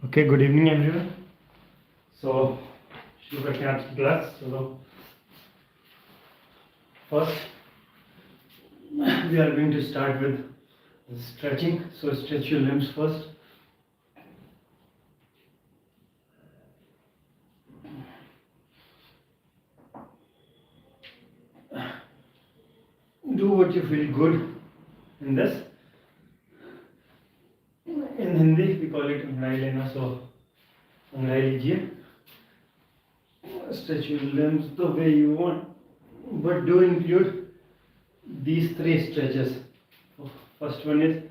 Okay, good evening everyone. So, Yoga class. So, first we are going to start with stretching. So, stretch your limbs first. Do what you feel good in this. In Hindi, we call it Angai Lena. So, Angai lijiye. Stretch your limbs the way you want, but do include these three stretches. First one is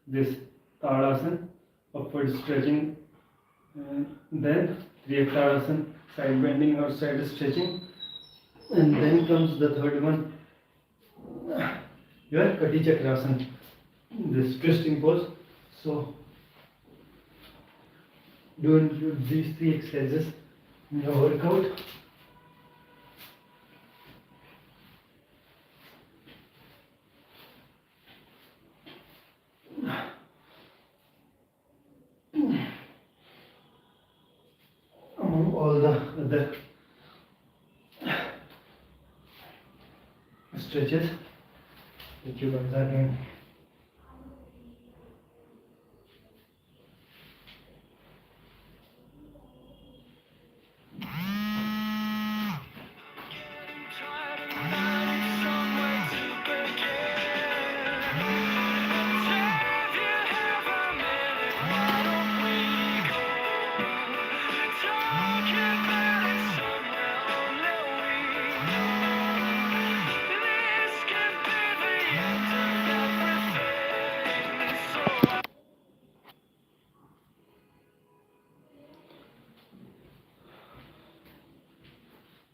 this Tadasana, upward stretching, and then Tadasana, side bending or side stretching, and then comes the third one, your Kati Chakrasana, this twisting pose. So do include these three exercises in your workout. Among all the other stretches that you guys are doing.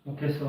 Okay, so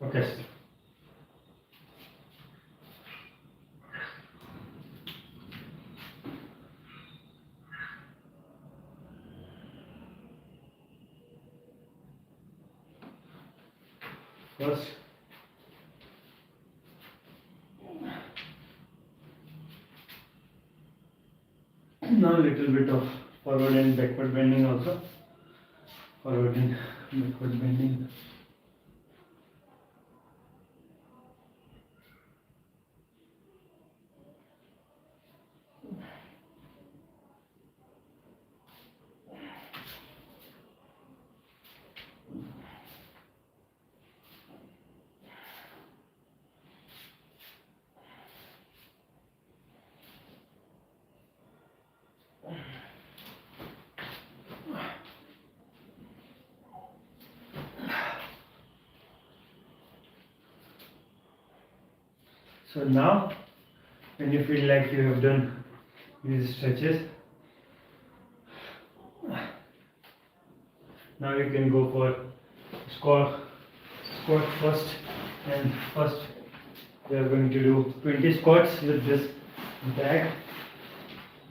okay. First, now a little bit of forward and backward bending also. Forward and backward bending. So now, when you feel like you have done these stretches, now you can go for squat first. And first we are going to do 20 squats with this bag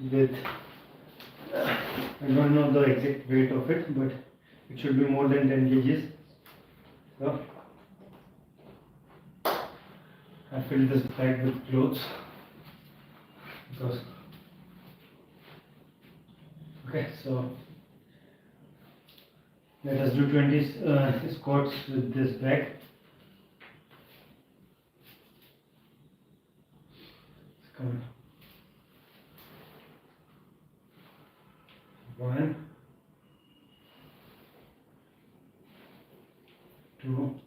with I don't know the exact weight of it, but it should be more than 10 kgs. So I filled this bag with clothes because okay, so let us do 20 squats with this bag. Come on. 1, 2,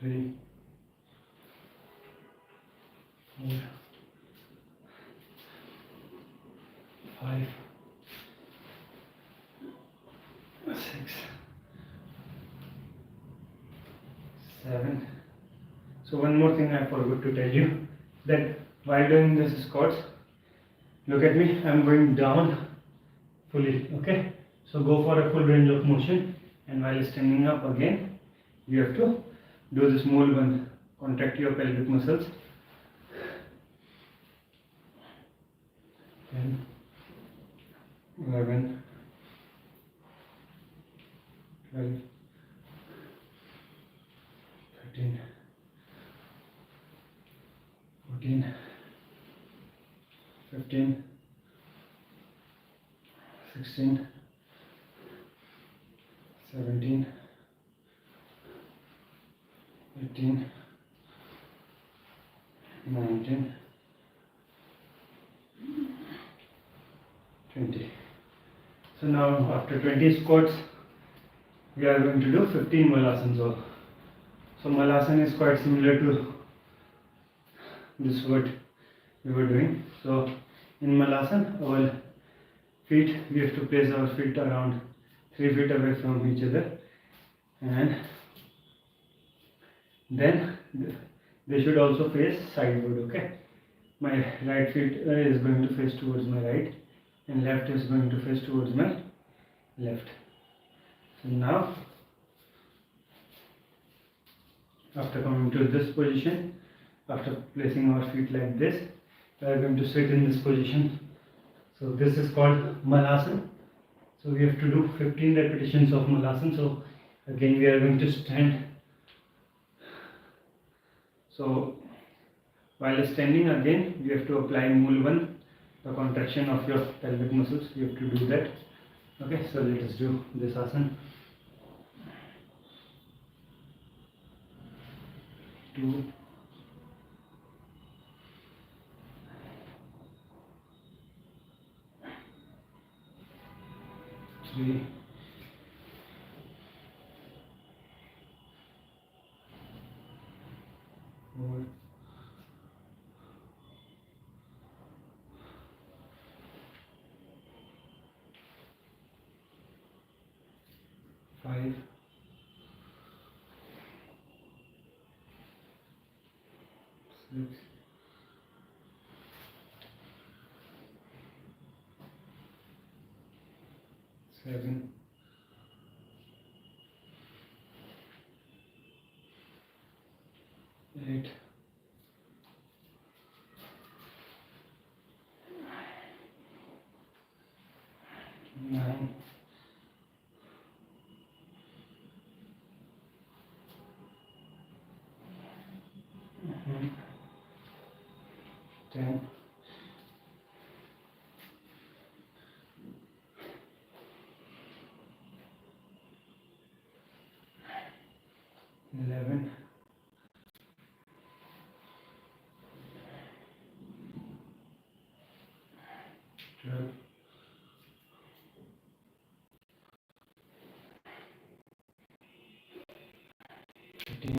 3, 4, 5, 6, 7. So one more thing I forgot to tell you, that while doing this squats, look at me, I'm going down fully, okay? So go for a full range of motion, and while standing up again, you have to do this mole one, contract your pelvic muscles. 10, 11, 12, 13, 14, 15, 16, 17, 18, 19, 20. So now after 20 squats, we are going to do 15 malasanas. So malasana is quite similar to this what we were doing. So in malasana, our feet, we have to place our feet around 3 feet away from each other, and then they should also face sideward, okay? My right feet is going to face towards my right, and left is going to face towards my left. So now, after coming to this position, after placing our feet like this, we are going to sit in this position. So this is called malasana. So we have to do 15 repetitions of malasana. So again we are going to stand. So while standing again, you have to apply mole one, the contraction of your pelvic muscles. You have to do that. Okay, so let us do this asana. 2, 3, 4, 5, 6, 7, 8, 9, 10, 11, 12, 13,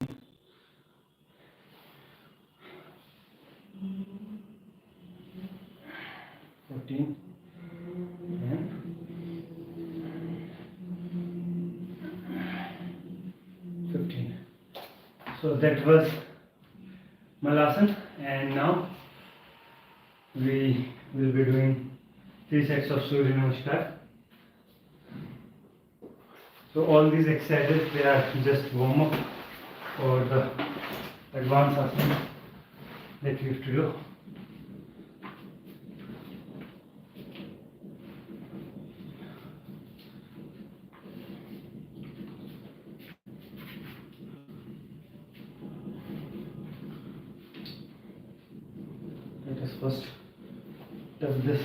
14, and 15. So that was malasana, and now we will be doing 3 sets of Surya Namaskar. So all these exercises, they are just warm up for the advanced asana that you have to do. Let us first touch this.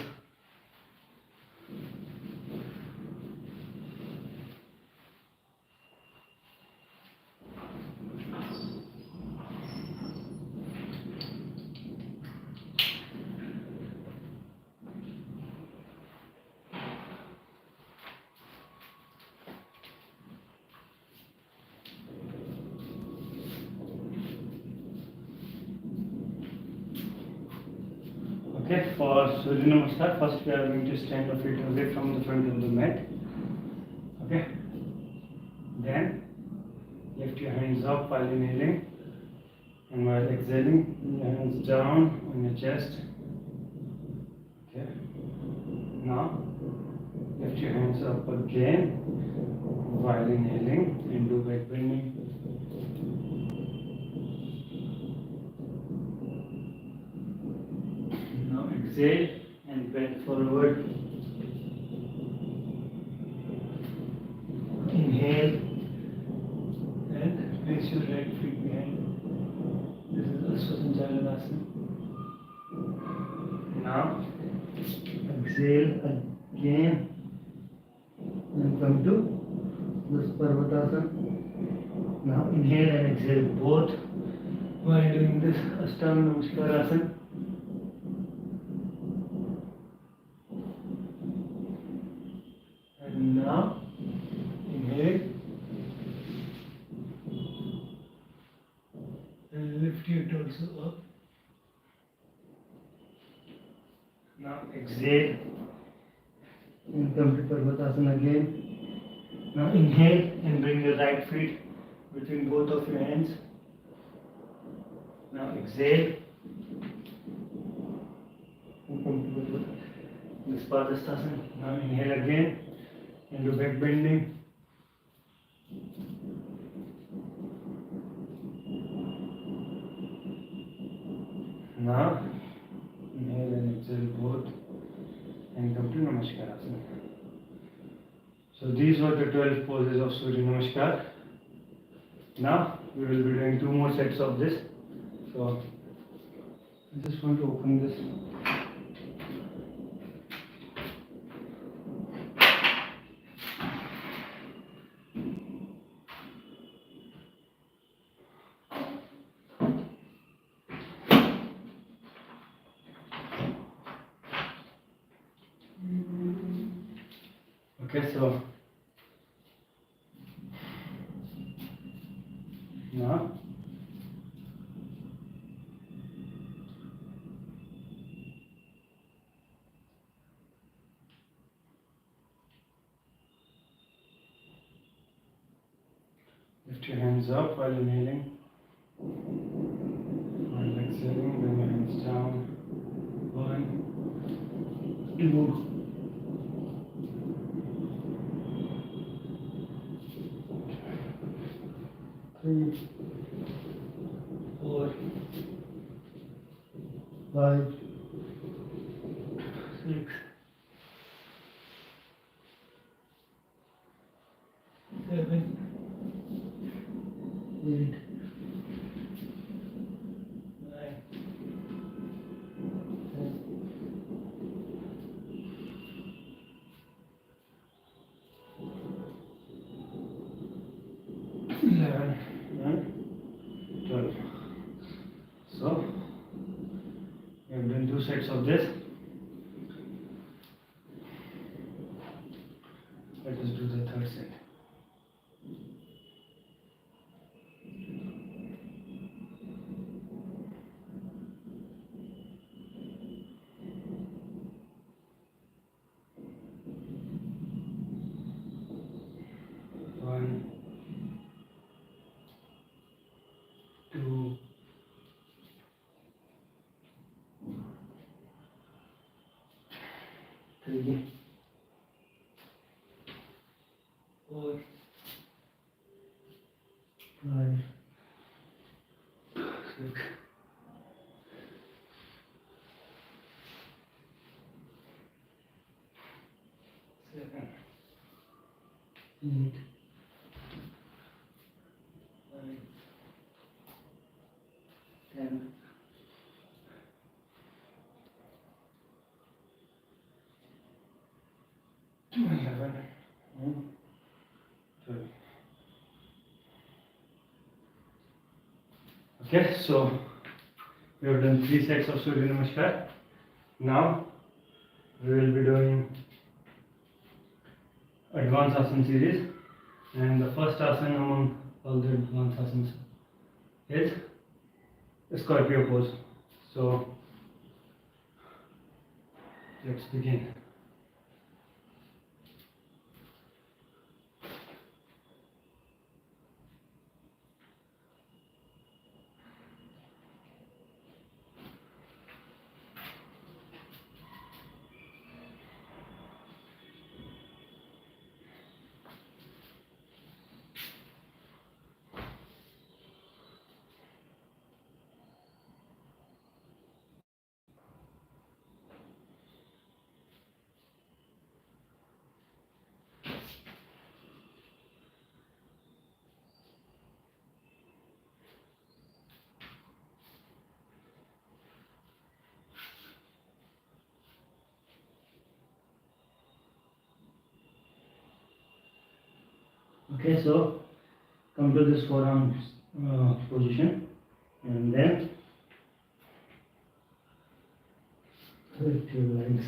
Okay, for Surya Namaskar, first we are going to stand our feet away from the front of the mat. Okay, then lift your hands up up while inhaling, and while exhaling, your hands down on your chest. Okay. Now lift your hands up again while inhaling and do back bending. Now exhale and bend forward. Inhale and place your right feet behind. This is Asana. Now exhale again and come to this Parvatasana. Now inhale and exhale both while doing this Ashtanga Namaskar. And now inhale and lift your torso up. Now exhale and come to Parvatasana again. Now inhale and bring your right feet between both of your hands. Now exhale and come to this Padastasana. Now inhale again and do back bending. Now inhale and exhale both and come to Namaskar. So these were the 12 poses of Surya Namaskar. Now we will be doing 2 more sets of this. So I just want to open this. Okay, so now lift your hands up while inhaling. While exhaling, bring your hands down. 1, 2, 3, 4, 5, 6, 7, 8, 9, 10, 11, and 12. So we have done 2 sets of this. Let us do the 3rd set. One, 2, 3, 4, 5, 6, 7, 8, 9, 10, 11, and 12. Okay, so we have done 3 sets of Surya Namaskar. Now we will be doing advanced asana series, and the first asana among all the advanced asanas is Scorpio pose. So let's begin. Okay, so come to this forearm position, and then lift your legs.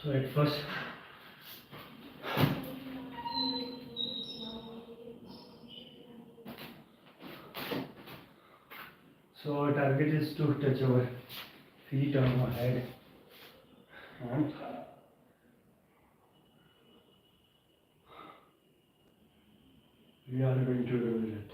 So at first, our target is to touch our feet on our head, and we are going to do it.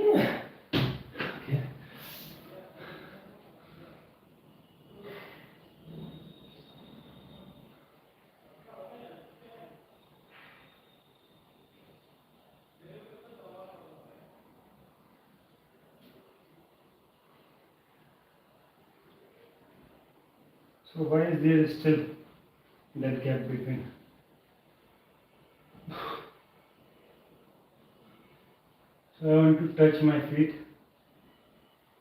Okay. So why is there still that gap between? So I want to touch my feet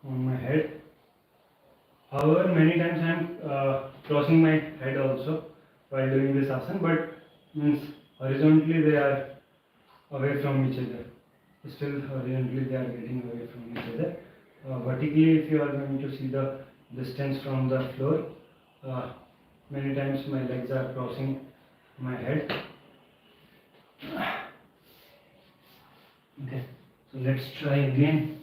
on my head. However, many times I am crossing my head also while doing this asana, but means horizontally they are away from each other. Still horizontally they are getting away from each other. Vertically, if you are going to see the distance from the floor, many times my legs are crossing my head. Okay, so let's try again.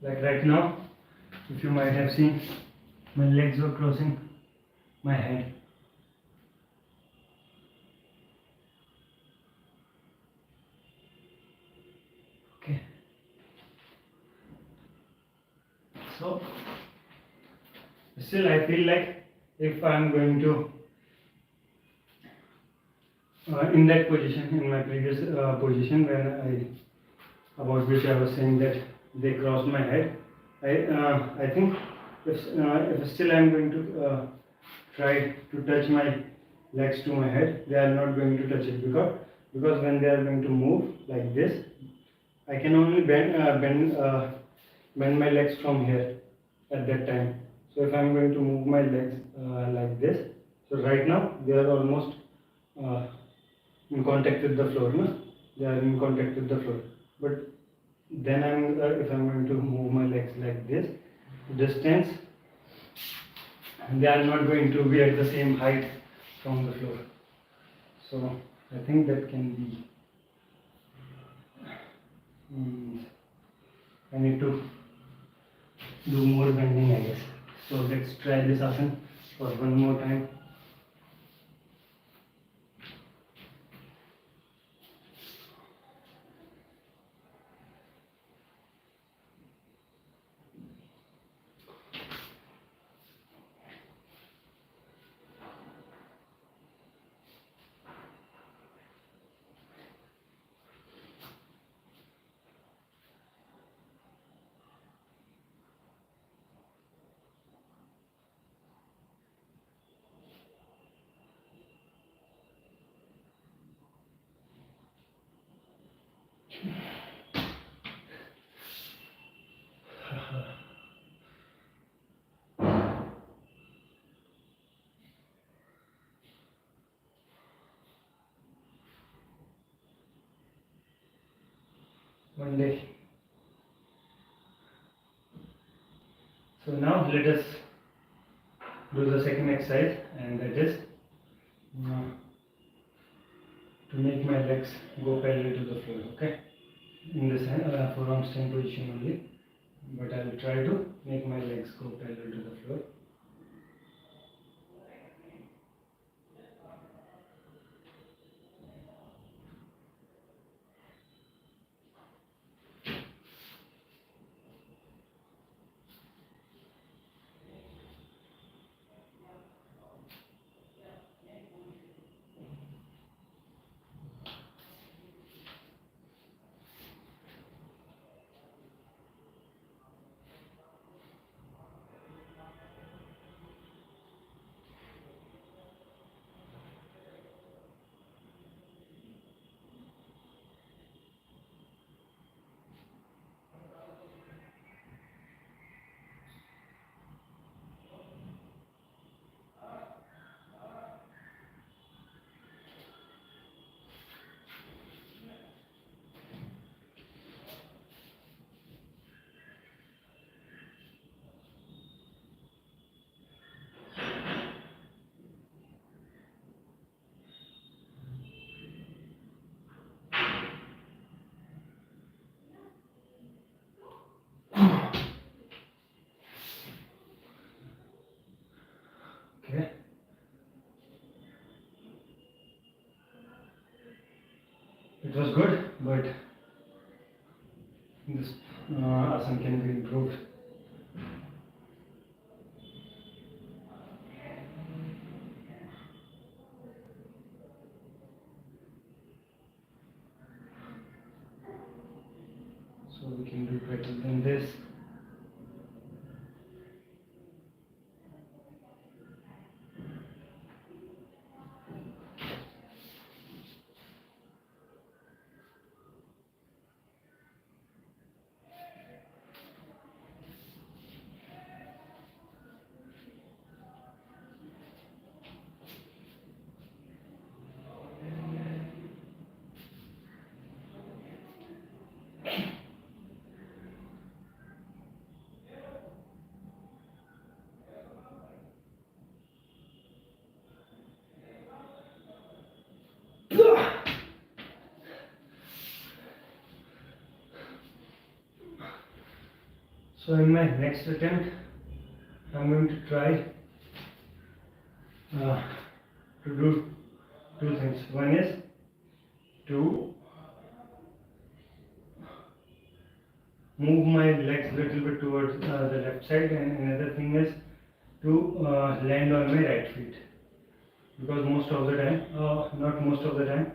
Like right now, if you might have seen, my legs were crossing my head. Okay. So, still I feel like if I am going to, in that position, in my previous position about which I was saying that they crossed my head, I think if still I am going to try to touch my legs to my head, they are not going to touch it because when they are going to move like this, I can only bend my legs from here at that time. So if I'm going to move my legs like this, so right now they are almost uh, in contact with the floor, no? They are in contact with the floor. But then if I'm going to move my legs like this distance, they are not going to be at the same height from the floor. So I think that can be. I need to do more bending, I guess. So let's try this asana for one more time. One day. So now let us do the second exercise, and that is to make my legs go parallel to the floor. Okay, in this forearm stand position only, but I will try to make my legs go parallel to the floor. Okay. It was good, but this asana can be improved. So we can do better than this. So in my next attempt, I'm going to try to do two things. One is to move my legs a little bit towards the left side, and another thing is to land on my right feet. Because most of the time, not most of the time,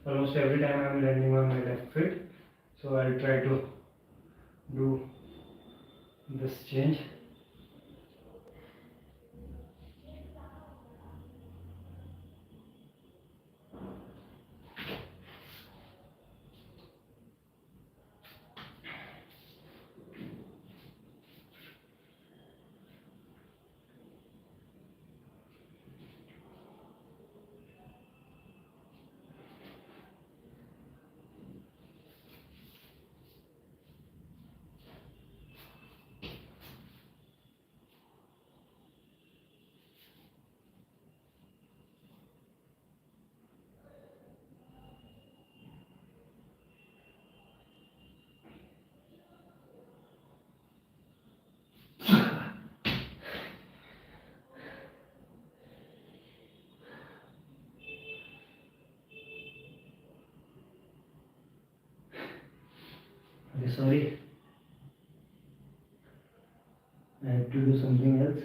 almost every time I'm landing on my left foot. So I'll try to do this change. sorry, I have to do something else.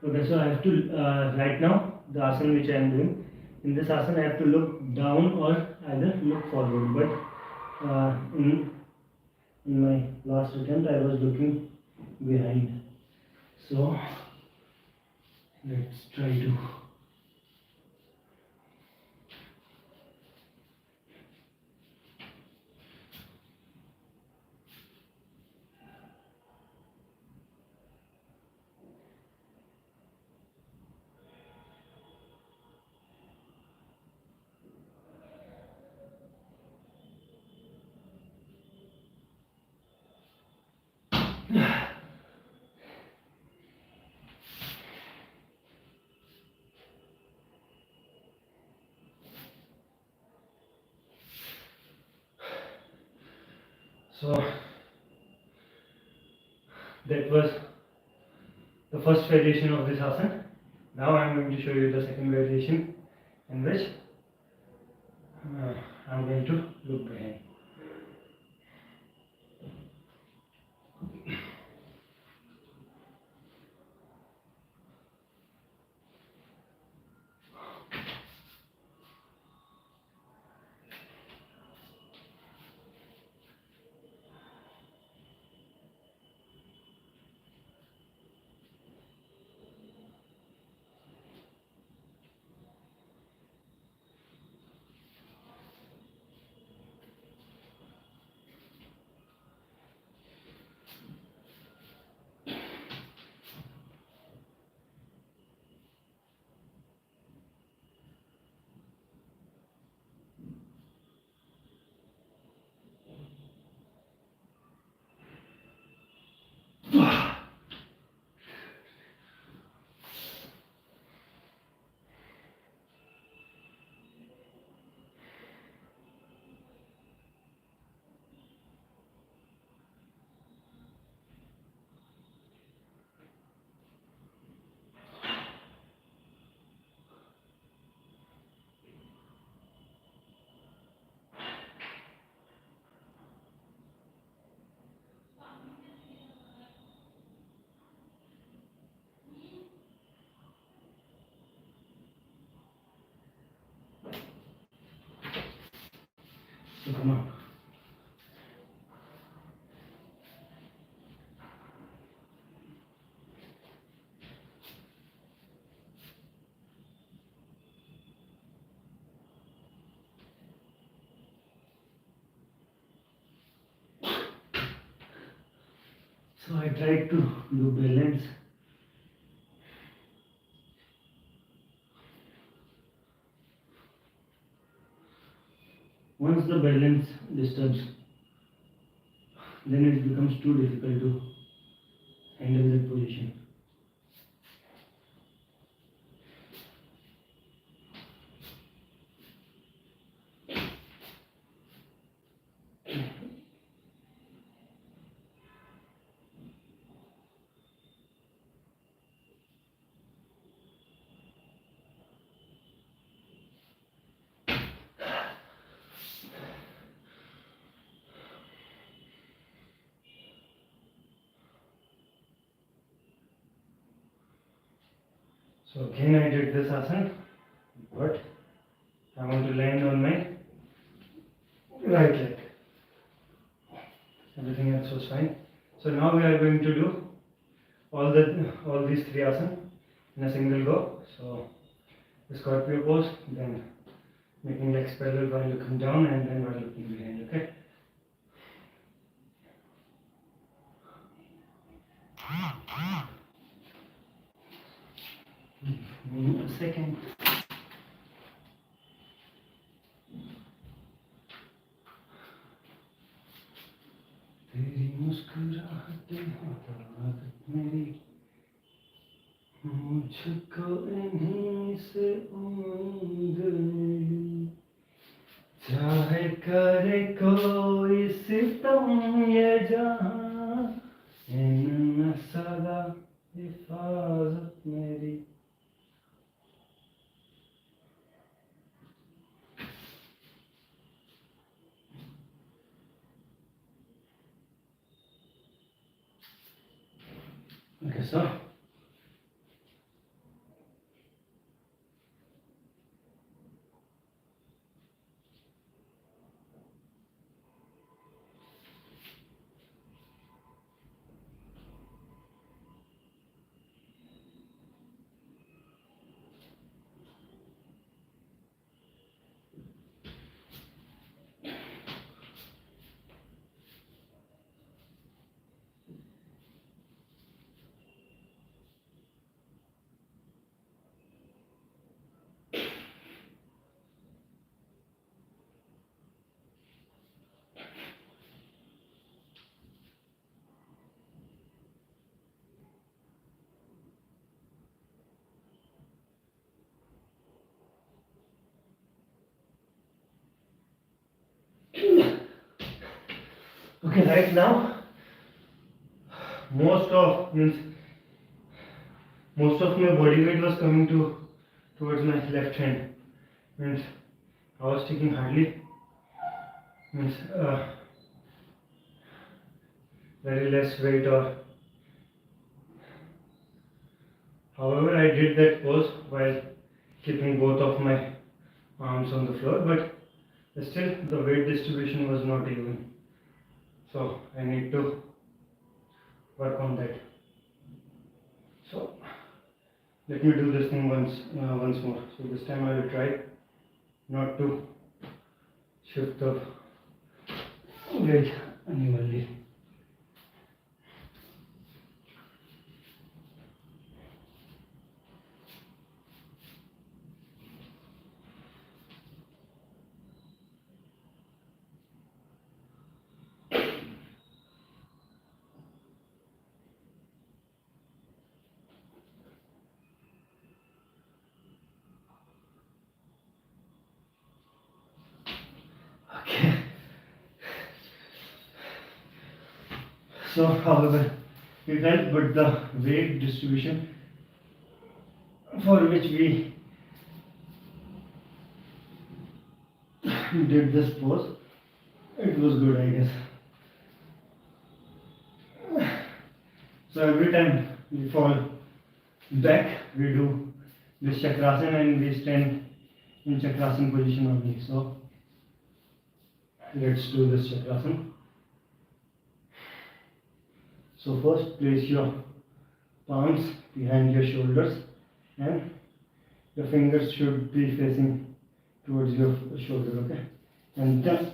Okay, so I have to, right now, the asana which I am doing, in this asana I have to look down or either look forward, but in my last attempt I was looking behind. So let's try to. So that was the first variation of this asana. Now I am going to show you the second variation in which I am going to look behind. So come on. So I tried to do balance. Once the balance disturbs, then it becomes too difficult to handle that position. So again I did this asana, but I want to land on my right leg. Everything else was fine. So now we are going to do all these three asanas in a single go. So the scorpio pose, then making legs parallel while looking down, and then while looking behind. Okay. A second. तेरी मुस्कुराहटें ताकत मेरी मुझको इन्हीं से उम्मीद मिली चाहे करे कोई सितम ये जहां इनमें सदा हिफाजत मेरी. so okay, right now most of my body weight was coming towards my left hand. Means I was taking hardly very less weight, or however I did that pose while keeping both of my arms on the floor, but still the weight distribution was not even. So I need to work on that. So let me do this thing once more. So this time I will try not to shift the weight unevenly. Okay. So, however, it helped, but the weight distribution for which we did this pose, it was good, I guess. So every time we fall back, we do this chakrasana and we stand in chakrasana position only. So let's do this chakrasana. So first place your palms behind your shoulders and your fingers should be facing towards your shoulder, okay? And then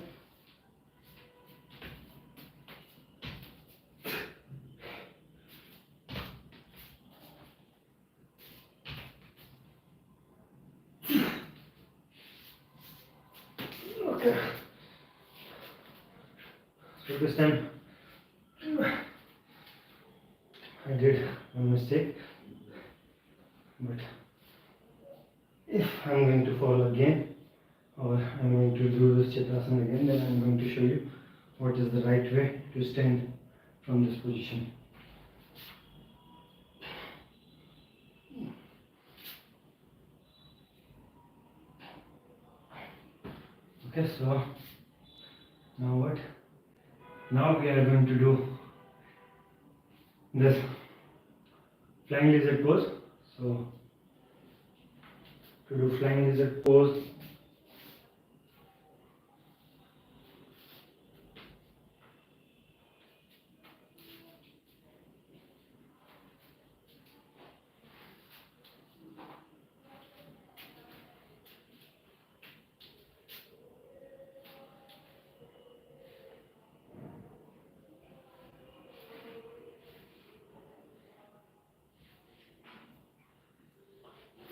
okay. So this time I did a mistake, but if I'm going to fall again, or I'm going to do this chakrasana again, then I'm going to show you what is the right way to stand from this position. Okay, so now what? Now we are going to do this flying lizard pose. So to do flying lizard pose,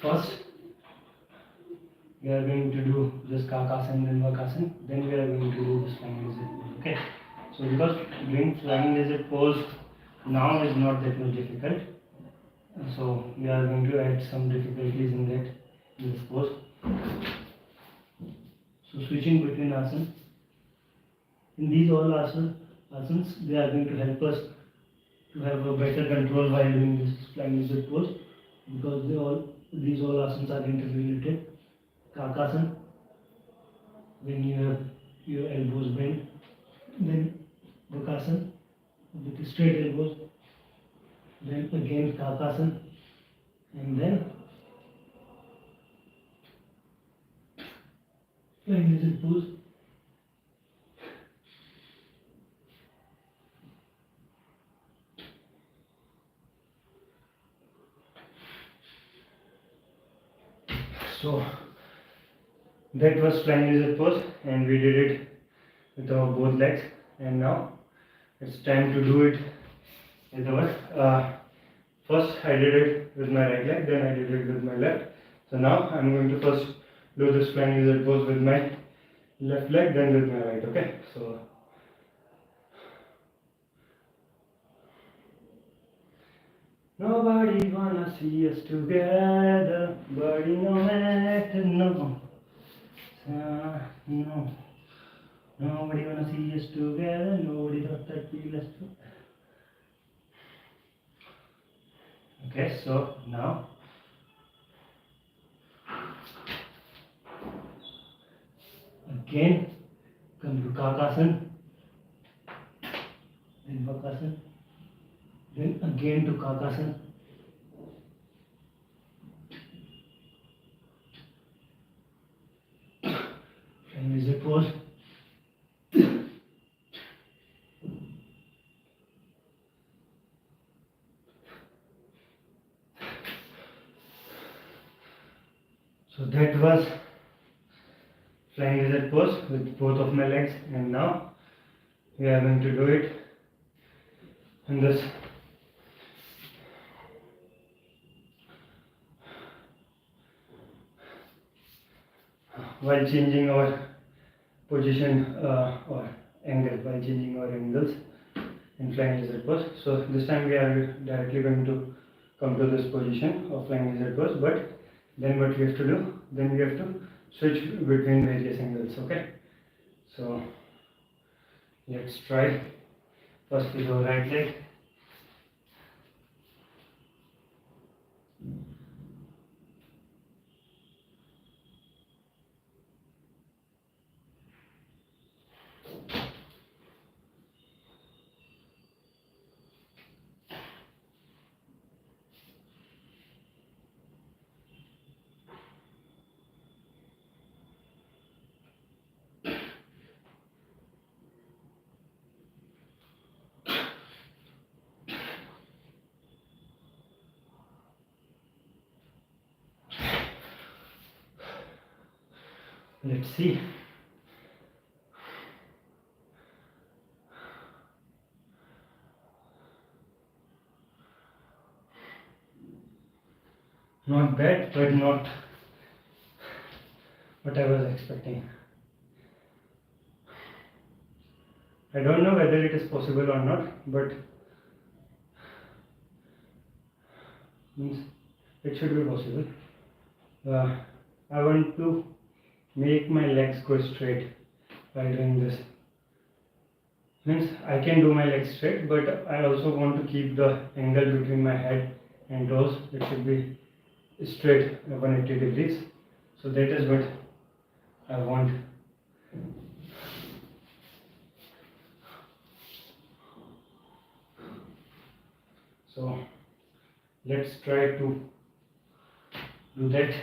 first we are going to do this kakasana, then vakasana, then we are going to do this flying lizard pose. Okay, so because doing flying lizard pose now is not that much difficult, so we are going to add some difficulties in this pose. So switching between asanas, in these all asanas, they are going to help us to have a better control while doing this flying lizard pose, because these all asanas are interrelated. Kakasana, when you have your elbows bent, then vakasana with straight elbows, then again Kakasana, and then flying lizard pose. So that was flying lizard pose, and we did it with our both legs. And now it's time to do it with our first I did it with my right leg, then I did it with my left. So now I'm going to first do this flying lizard pose with my left leg, then with my right. Okay, so nobody wanna see us together, body no matter no. No. Nobody wanna see us together, nobody thought that we left. Okay, so now again come to Kakasana, then Bakasana, then again to Kakasana, and lizard pose. So that was flying lizard pose with both of my legs, and now we are going to do it in this while changing our position or angle, while changing our angles in flying lizard pose. So this time we are directly going to come to this position of flying lizard pose, but then what we have to do, then we have to switch between various angles. Okay, so let's try. First with our right leg. Let's see. Not bad, but not what I was expecting. I don't know whether it is possible or not, but means it should be possible. I want to make my legs go straight while doing this. Means I can do my legs straight, but I also want to keep the angle between my head and toes. It should be straight 180 degrees. So that is what I want. So let's try to do that.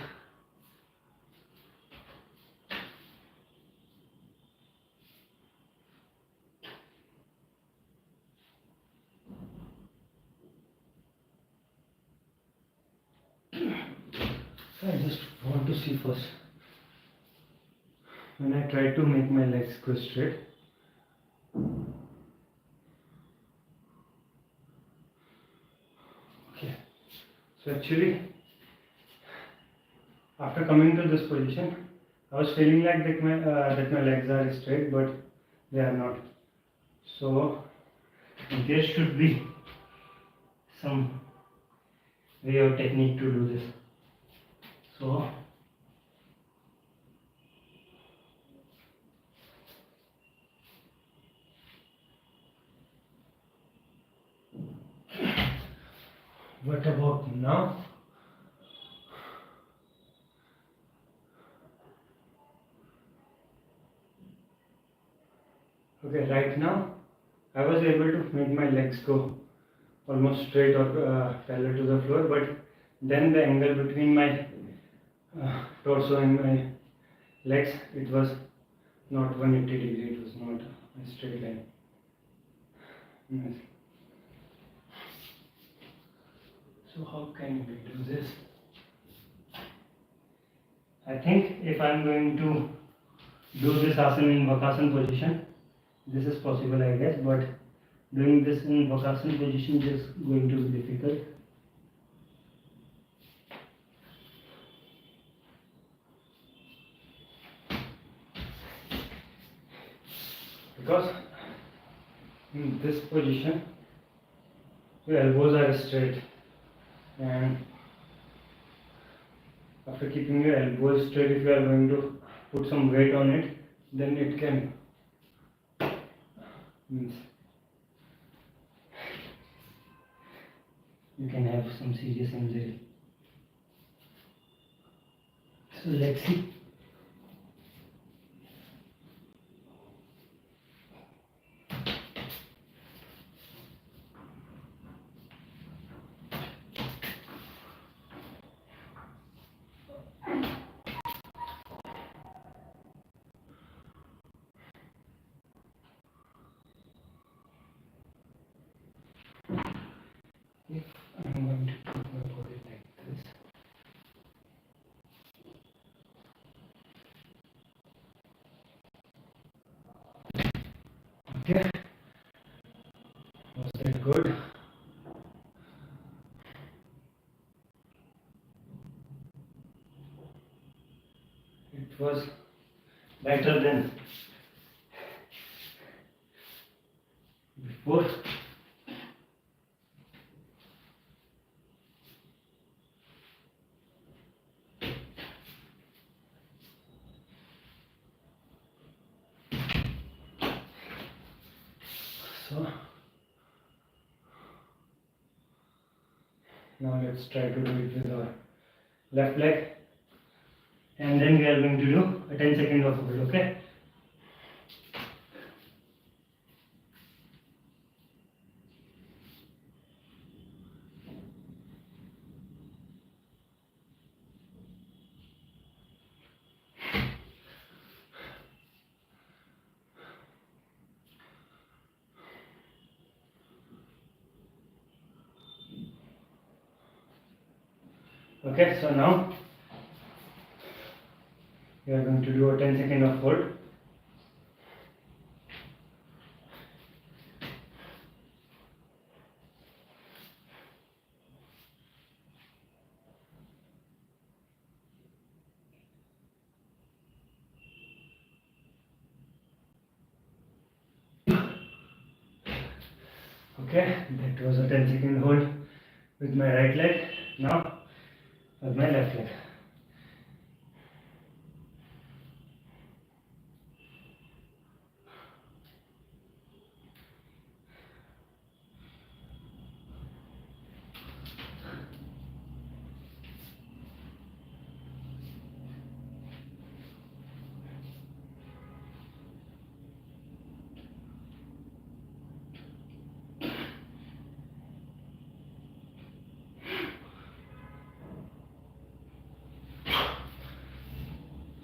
I just want to see first. When I try to make my legs go straight, okay. So actually, after coming to this position, I was feeling like that my legs are straight, but they are not. So there should be some way or technique to do this. So what about now? Okay, right now I was able to make my legs go almost straight or parallel to the floor, but then the angle between my torso and my legs, it was not 180 degree, it was not a straight line. Yes. So how can we do this? I think if I am going to do this asana in Vakasana position, this is possible, I guess, but doing this in Vakasana position is going to be difficult. Because in this position, your elbows are straight, and after keeping your elbows straight, if you are going to put some weight on it, then it can means you can have some serious injury. So let's see. If I'm going to put my body like this, okay, was that good? It was better than before. So now let's try to do it with our left leg, and then we are going to do a 10-second of hold, okay? Okay, so now we are going to do a 10-second of hold. Okay, that was a 10-second hold with my right leg. Now with my left leg.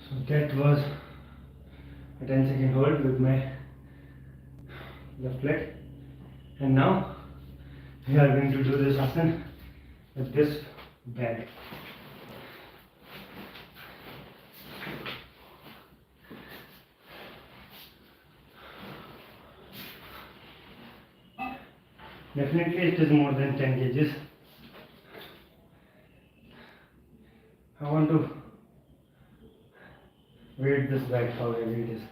So that was a 10-second hold with my left leg. And now we are going to do this asana with this bag. Definitely it is more than 10 kgs. I want to weight this bag, how heavy it is.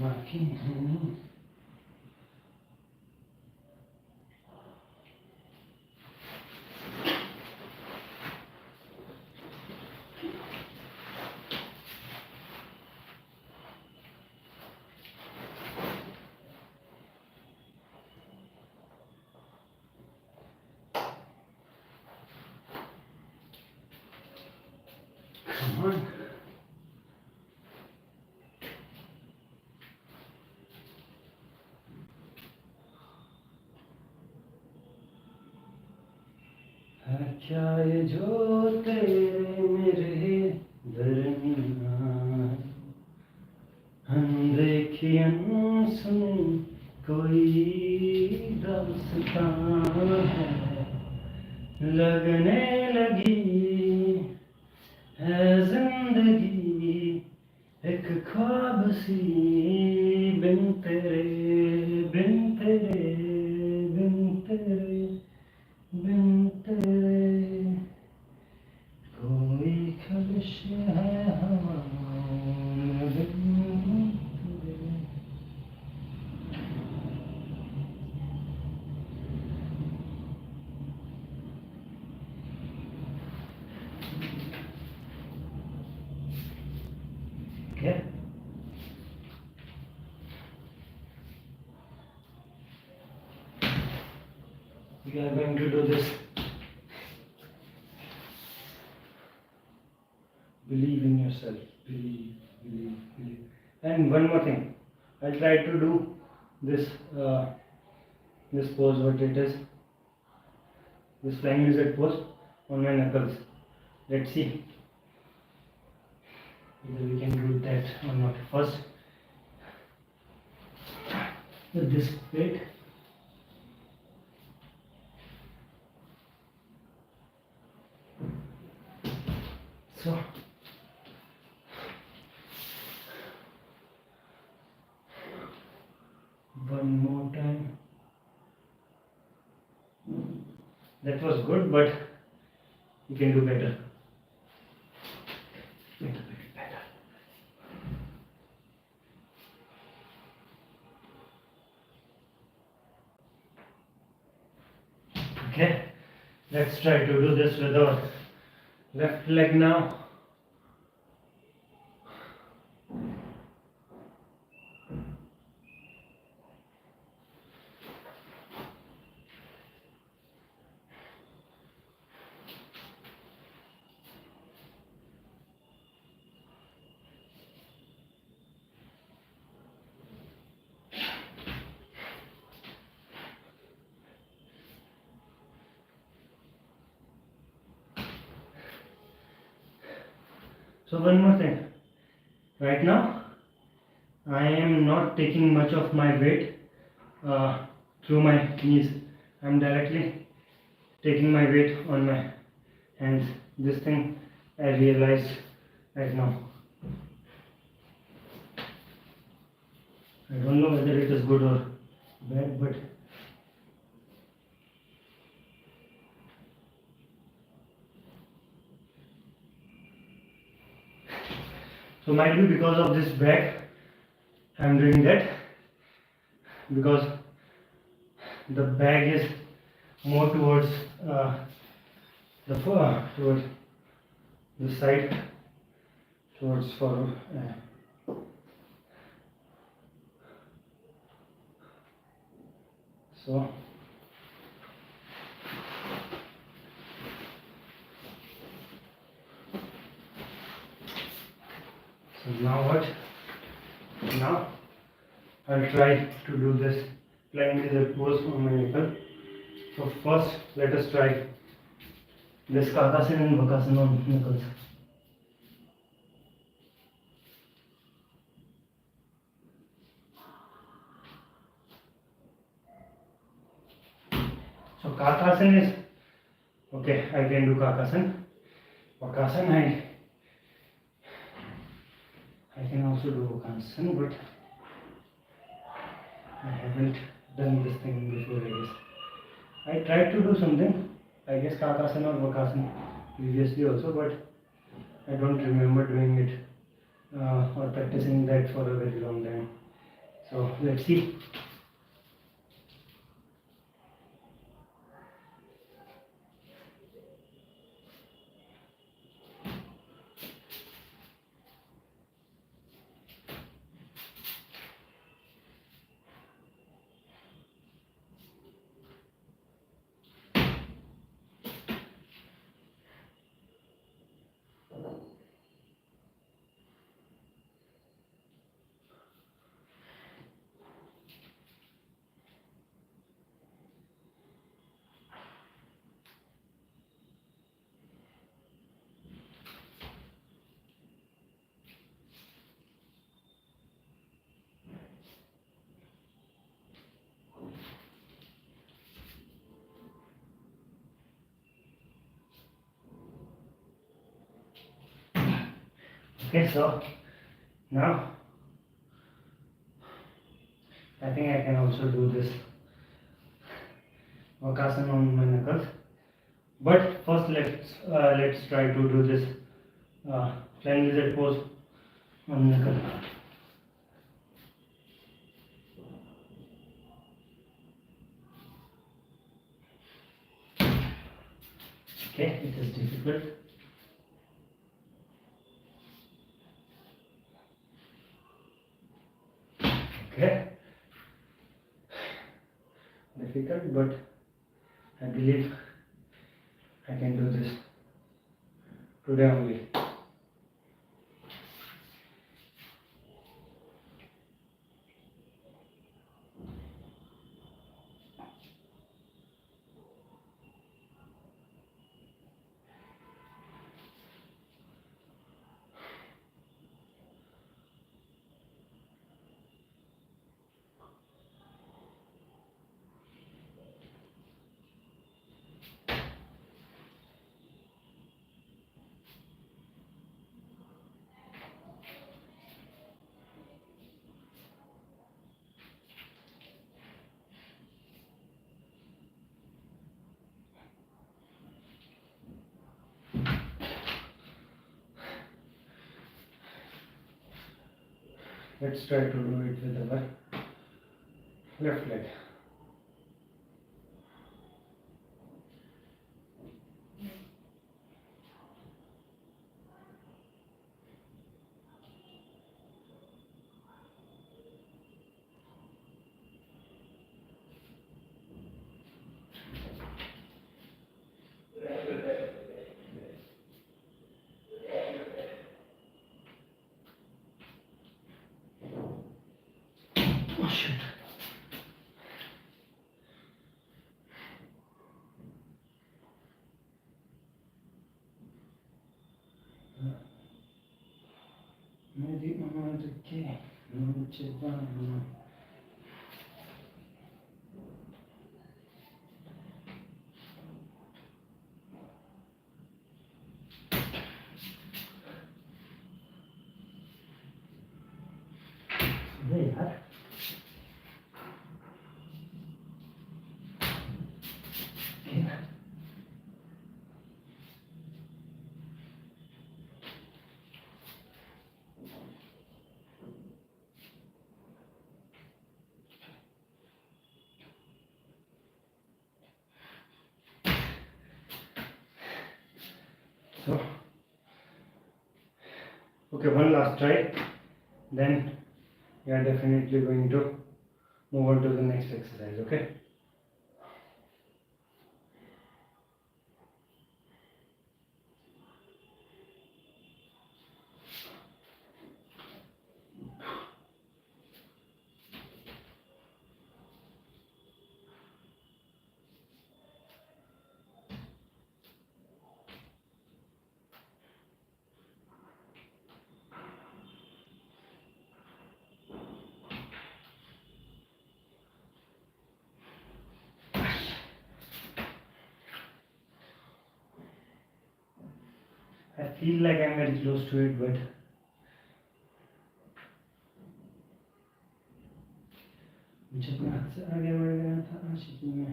Marking. on. क्या ये जो तेरे मेरे दरमियान हम देखी अनसुनी कोई दास्तां है लगने लगी है जिंदगी एक ख्वाब सी बिन तेरे बिन तेरे बिन तेरे बिन तेरे कोई खलिश है हवाओं में बिन तेरे. Okay. We are going to do this. Believe in yourself. Believe, believe, believe. And one more thing. I'll try to do this this pose, what it is. This flying lizard pose on my knuckles. Let's see whether we can do that or not. First, with this plate. So, one more time. That was good, but you can do better. Little bit better. Okay, let's try to do this with our left leg now. So one more thing. Right now, I am not taking much of my weight through my knees. I am directly taking my weight on my hands. This thing I realized right now. I don't know whether it is good or bad, but so might be because of this bag I am doing that, because the bag is more towards towards the side, towards forward. So now what? Now I'll try to do this flying lizard pose on my ankle. So first let us try this kakasana and bakasana on knuckles. So kakasana is okay, I can do kakasana. Bakasana I can also do bakasana, but I haven't done this thing before, I guess. I tried to do something, I guess kakasana or bakasana previously also, but I don't remember doing it or practicing that for a very long time. So let's see. Okay, so now I think I can also do this Vakasana on my knuckles. But first let's try to do this flying lizard pose on knuckle. Okay, it is difficult. Okay, difficult, but I believe I can do this today only. Let's try to do it with our left leg. Oh shit. Neti ke no. यार So, okay, one last try, then we are definitely going to move on to the next exercise, okay? I feel like I'm very close to it, but जब मैं हाथ से आगे बढ़ गया था आशिकी में,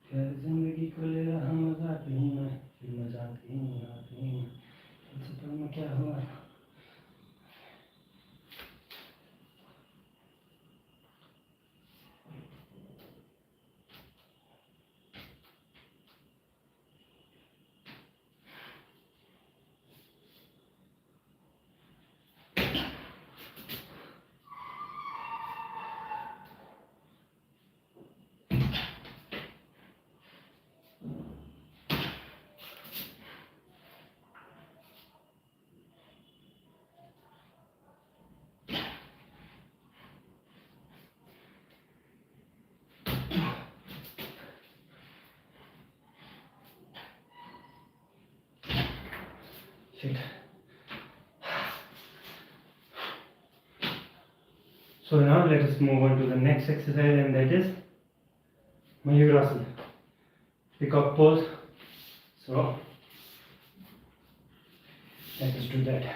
फिर जिंदगी को ले रहा मजाक ही में, फिर मजाक ही में, सफर में क्या हुआ? Shit. So now let us move on to the next exercise, and that is Mayurasana, peacock pose. So let us do that.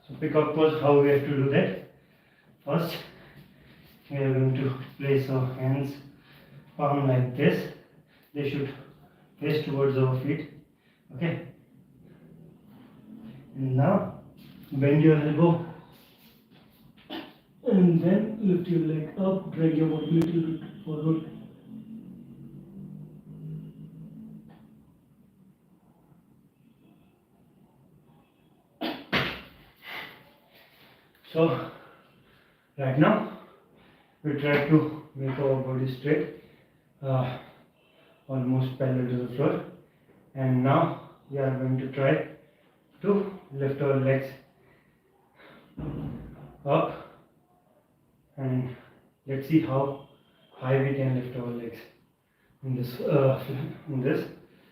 So peacock pose, how we have to do that? First, we are going to place our hands palm like this. They should face towards our feet. Okay. And now bend your elbow and then lift your leg up, drag your body a little bit forward. So right now we try to make our body straight, almost parallel to the floor, and now we are going to try to lift our legs up, and let's see how high we can lift our legs in this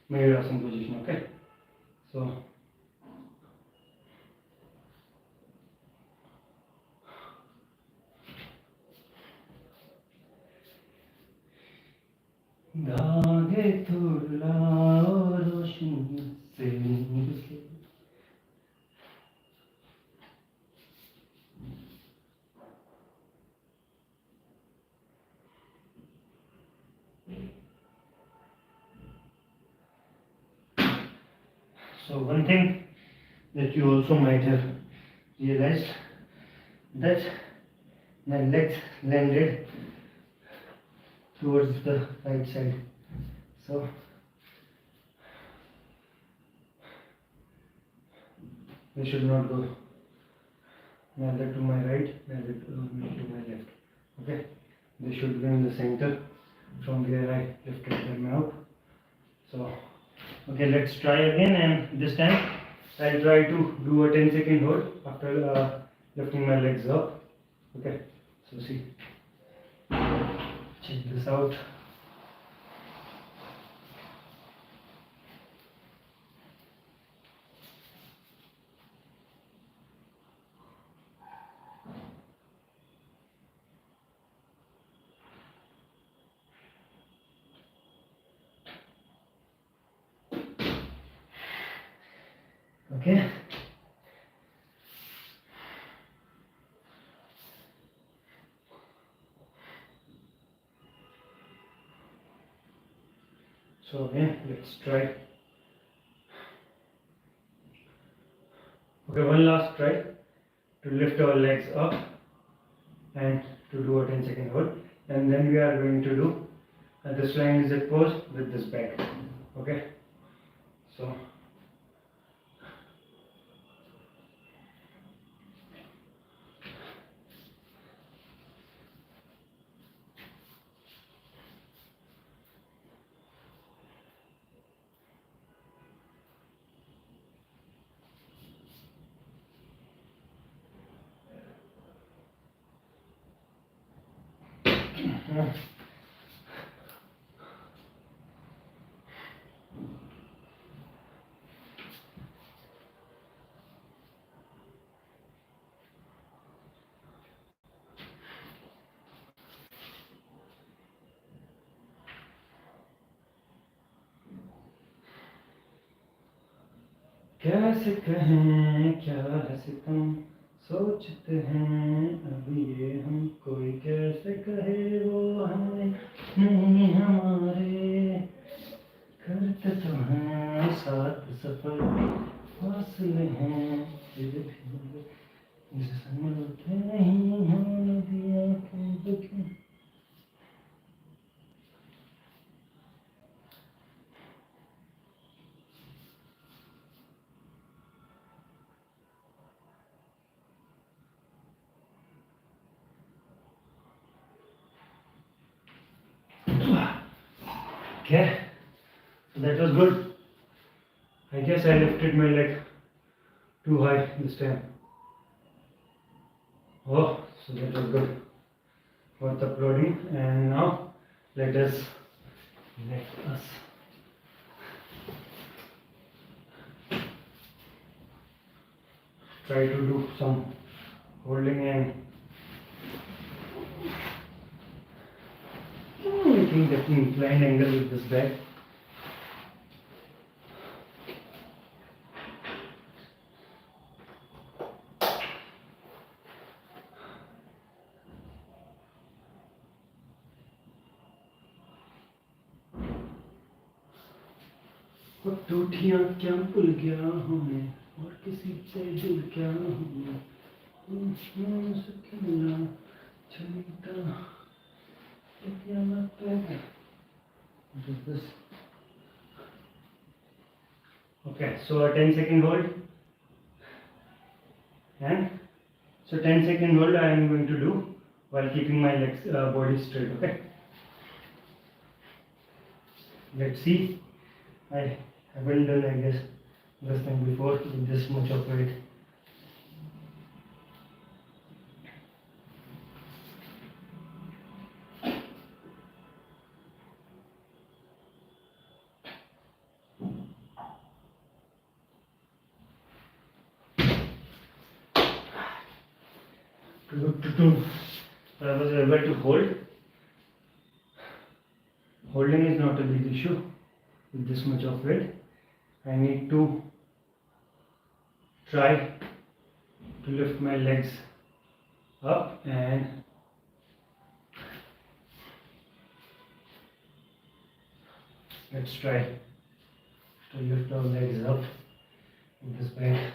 Mayurasana position. Okay, so धागे तोड़ला रोशनी से मुझसे. So one thing that you also might have realized, that my legs landed towards the right side. So they should not go neither to my right, neither to my left. Okay, they should be in the center from where I lifted them out. So okay, let's try again, and this time I'll try to do a 10-second hold after lifting my legs up. Okay, so see, check this out. Okay. So again, let's try. Okay, one last try to lift our legs up and to do a 10-second hold, and then we are going to do this lying zip pose with this back. Okay, so कैसे कहें क्या है सितम सोचते हैं अब ये हम कोई कैसे कहे वो हमें नहीं हमारे करते तो हैं साथ सफर फासले हैं फिर भी संभलते नहीं हम दिया के दुखी. Okay, so that was good. I guess I lifted my leg too high this time. Oh, so that was good. Worth uploading. And now let us try to do some holding and making the inclined angle with this back. और टूटियां क्या भूल गया हूँ मैं और किसी से जुड़ गया हूँ मैं सखिया छुटा Okay, so a 10-second hold, and so 10-second hold I am going to do while keeping my legs body straight. Okay, let's see. I haven't done, I guess, this thing before with this much of weight. I was able to hold. Holding is not a big issue with this much of weight. I need to try to lift my legs up and let's try to lift our legs up with this weight.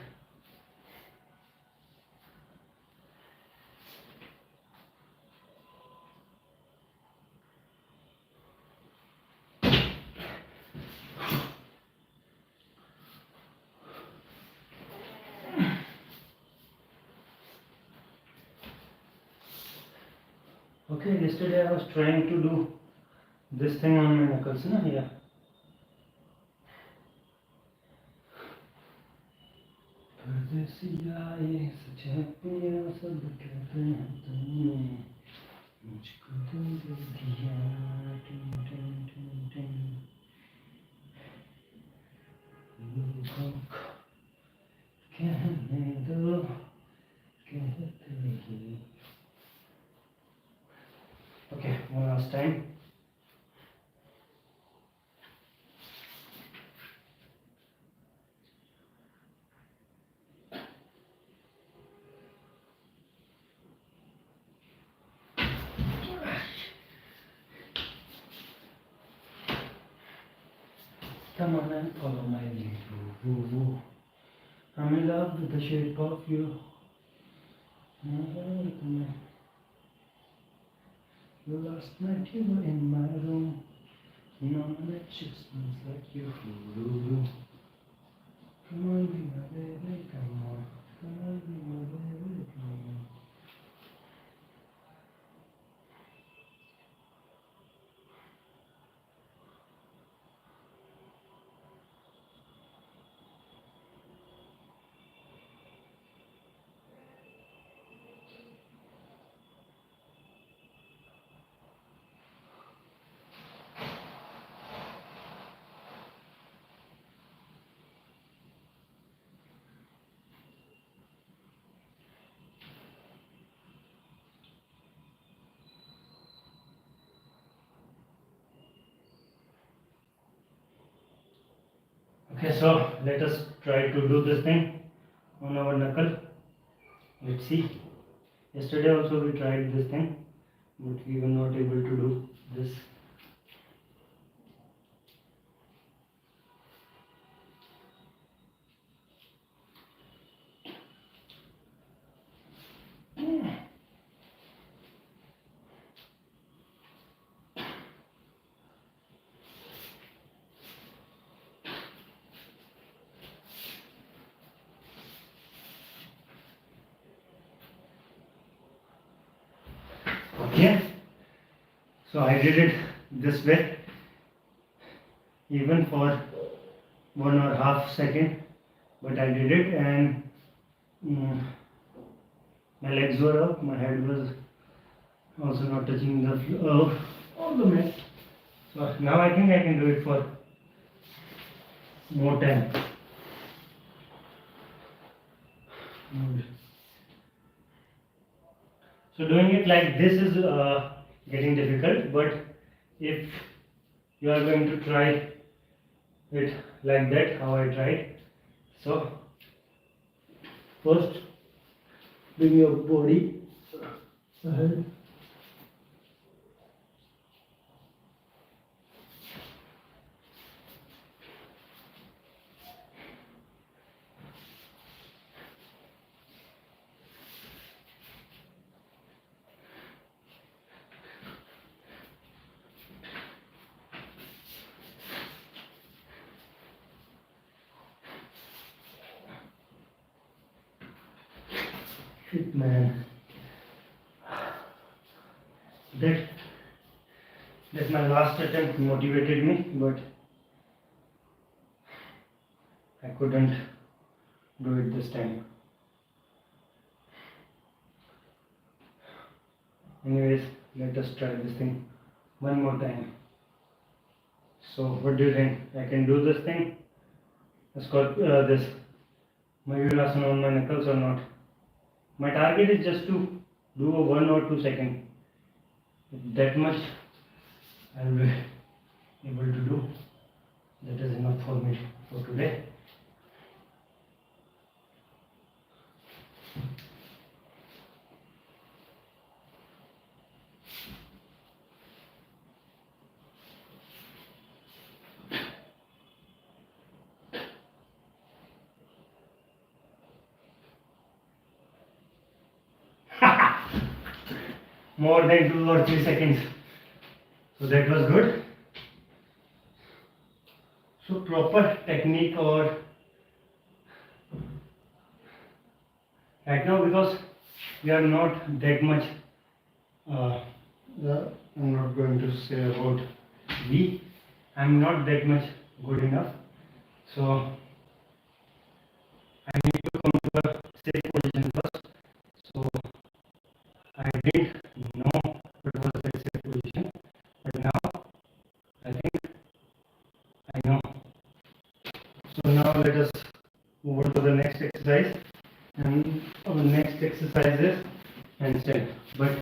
Okay, yesterday I was trying to do this thing on my knuckles, na? Yeah. परदेसिया ये सच है पिया सब कहते हैं तुमने मुझको तुम दे दिया टिन टिन टिन टिन लोगों को कहने दो कहते ही. Okay, one last time. Come on and follow my lead. Woo, woo, woo. I'm in love with the shape of you. Last night you were in my room. No, it just smells like you. Come on, be my baby, come on. Come on, be my baby, come on. Okay, so let us try to do this thing on our knuckle. Let's see. Yesterday also we tried this thing, but we were not able to do this. Okay, so I did it this way, even for 1.5 seconds, but I did it, and my legs were up, my head was also not touching the floor of the mat. So now I think I can do it for more time. So doing it like this is getting difficult, but if you are going to try it like that, how I tried, so first bring your body ahead. Shit, man. That my last attempt motivated me, but I couldn't do it this time. Anyways, let us try this thing one more time. So, what do you think? I can do this thing? This Mayurasana on my knuckles or not? My target is just to do a 1 or 2 second. That much I will be able to do. That is enough for me for today. More than 2 or 3 seconds. So that was good. So proper technique, or right now, because we are not that much I'm not going to say about I'm not that much good enough, so I need to come to a safe position first. So I didn't know what was the safe position, but now I think I know. So now let us move on to the next exercise, and our next exercise is handstand. But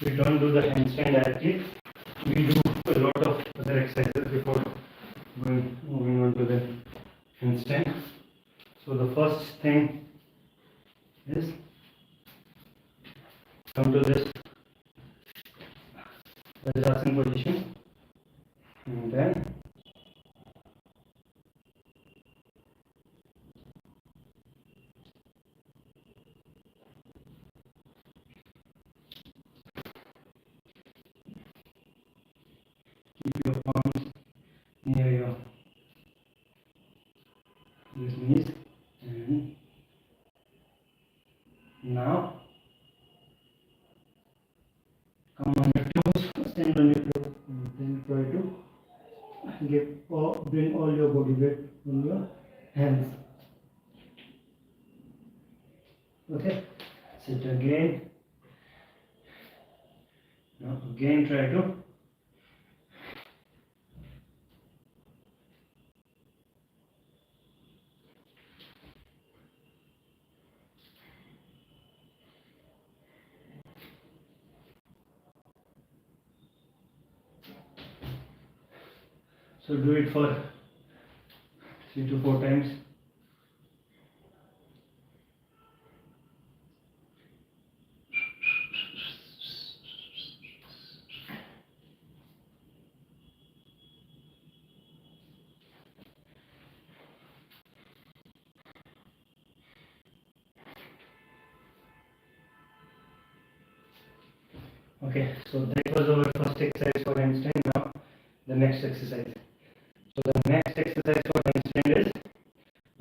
we don't do the handstand directly. We do a lot of other exercises before moving on to the handstand. So the first thing is come to this Vajrasana position, and then keep your palms near your knees, and now come on your toes, stand on your toes, and then try to bring all your body weight in your hands. Okay, sit again. Now again try to so do it for 3 to 4 times. Okay, so that was our first exercise for handstand. Now the next exercise. So the next exercise for handstand is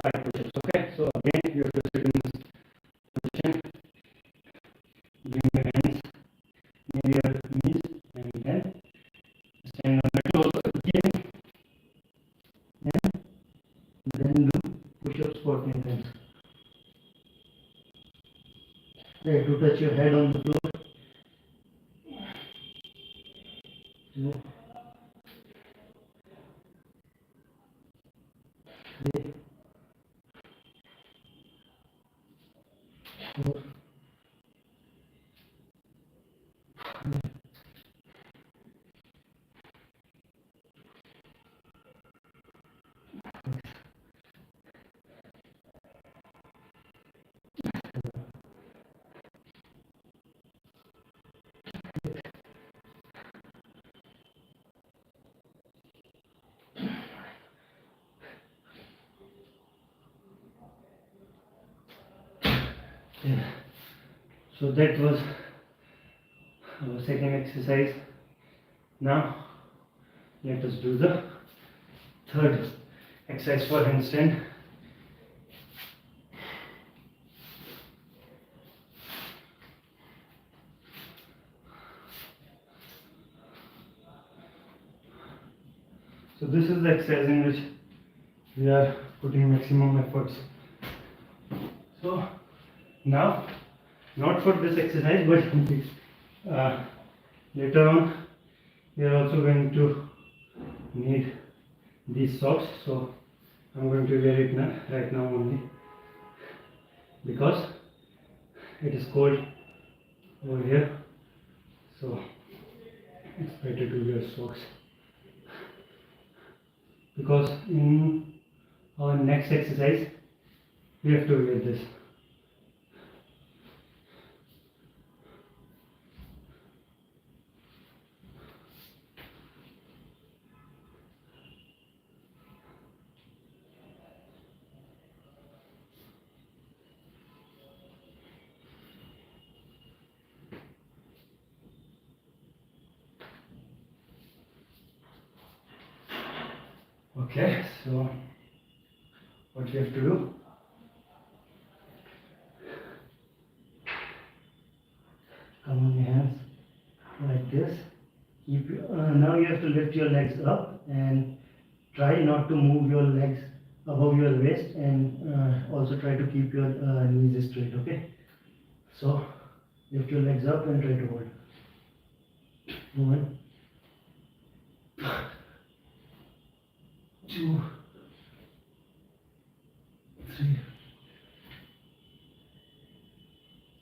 5 push-ups. Okay, so again you have to sit in this position, bring your hands near your knees, and then stand on your toes again, and then do push-ups for 10 times. Try to touch your head on the floor. No. 3, 4, 5. Yeah. So that was our second exercise. Now let us do the third exercise for handstand. this is the exercise in which we are putting maximum efforts. So now, not for this exercise, but later on we are also going to need these socks. So I'm going to wear it right now only, because it is cold over here. So it's better to wear socks, because in our next exercise we have to wear this. Okay, so what you have to do, come on your hands like this. Now you have to lift your legs up and try not to move your legs above your waist, and also try to keep your knees straight. Okay, so lift your legs up and try to hold. 1, 2, 3,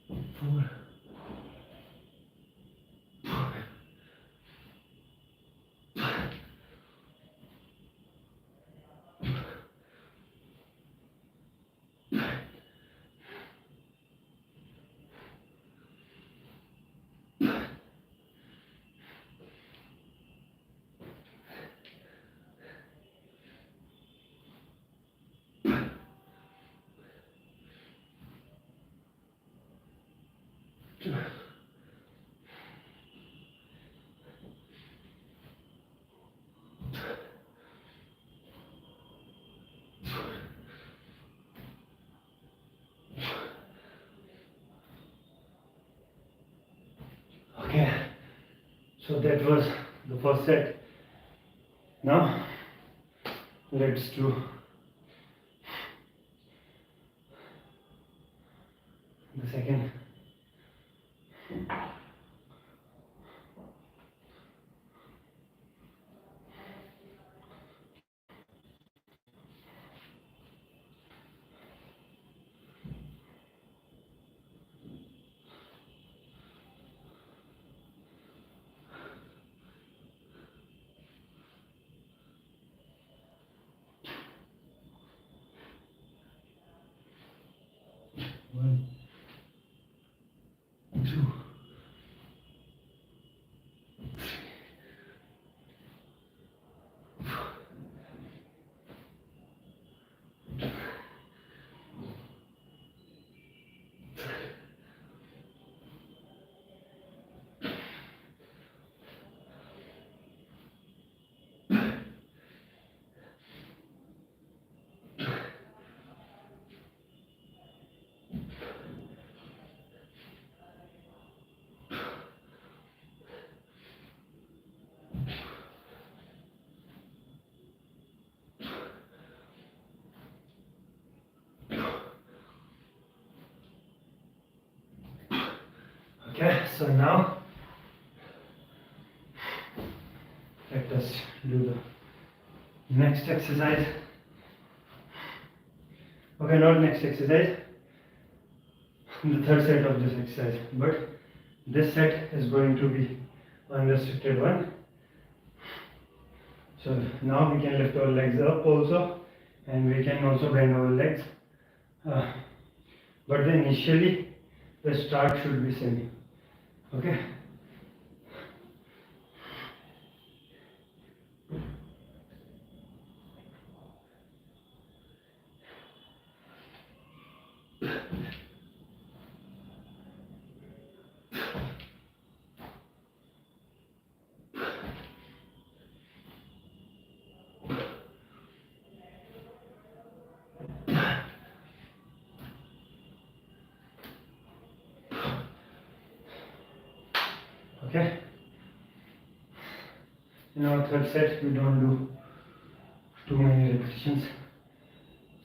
4, 2. Okay, so that was the first set. Now let's do the second. One, 2, 4. Okay, so now let us do the next exercise. Okay, not next exercise, the third set of this exercise, but this set is going to be unrestricted one. So now we can lift our legs up also, and we can also bend our legs, but then initially the start should be same. Okay, okay. In our third set we don't do too many repetitions.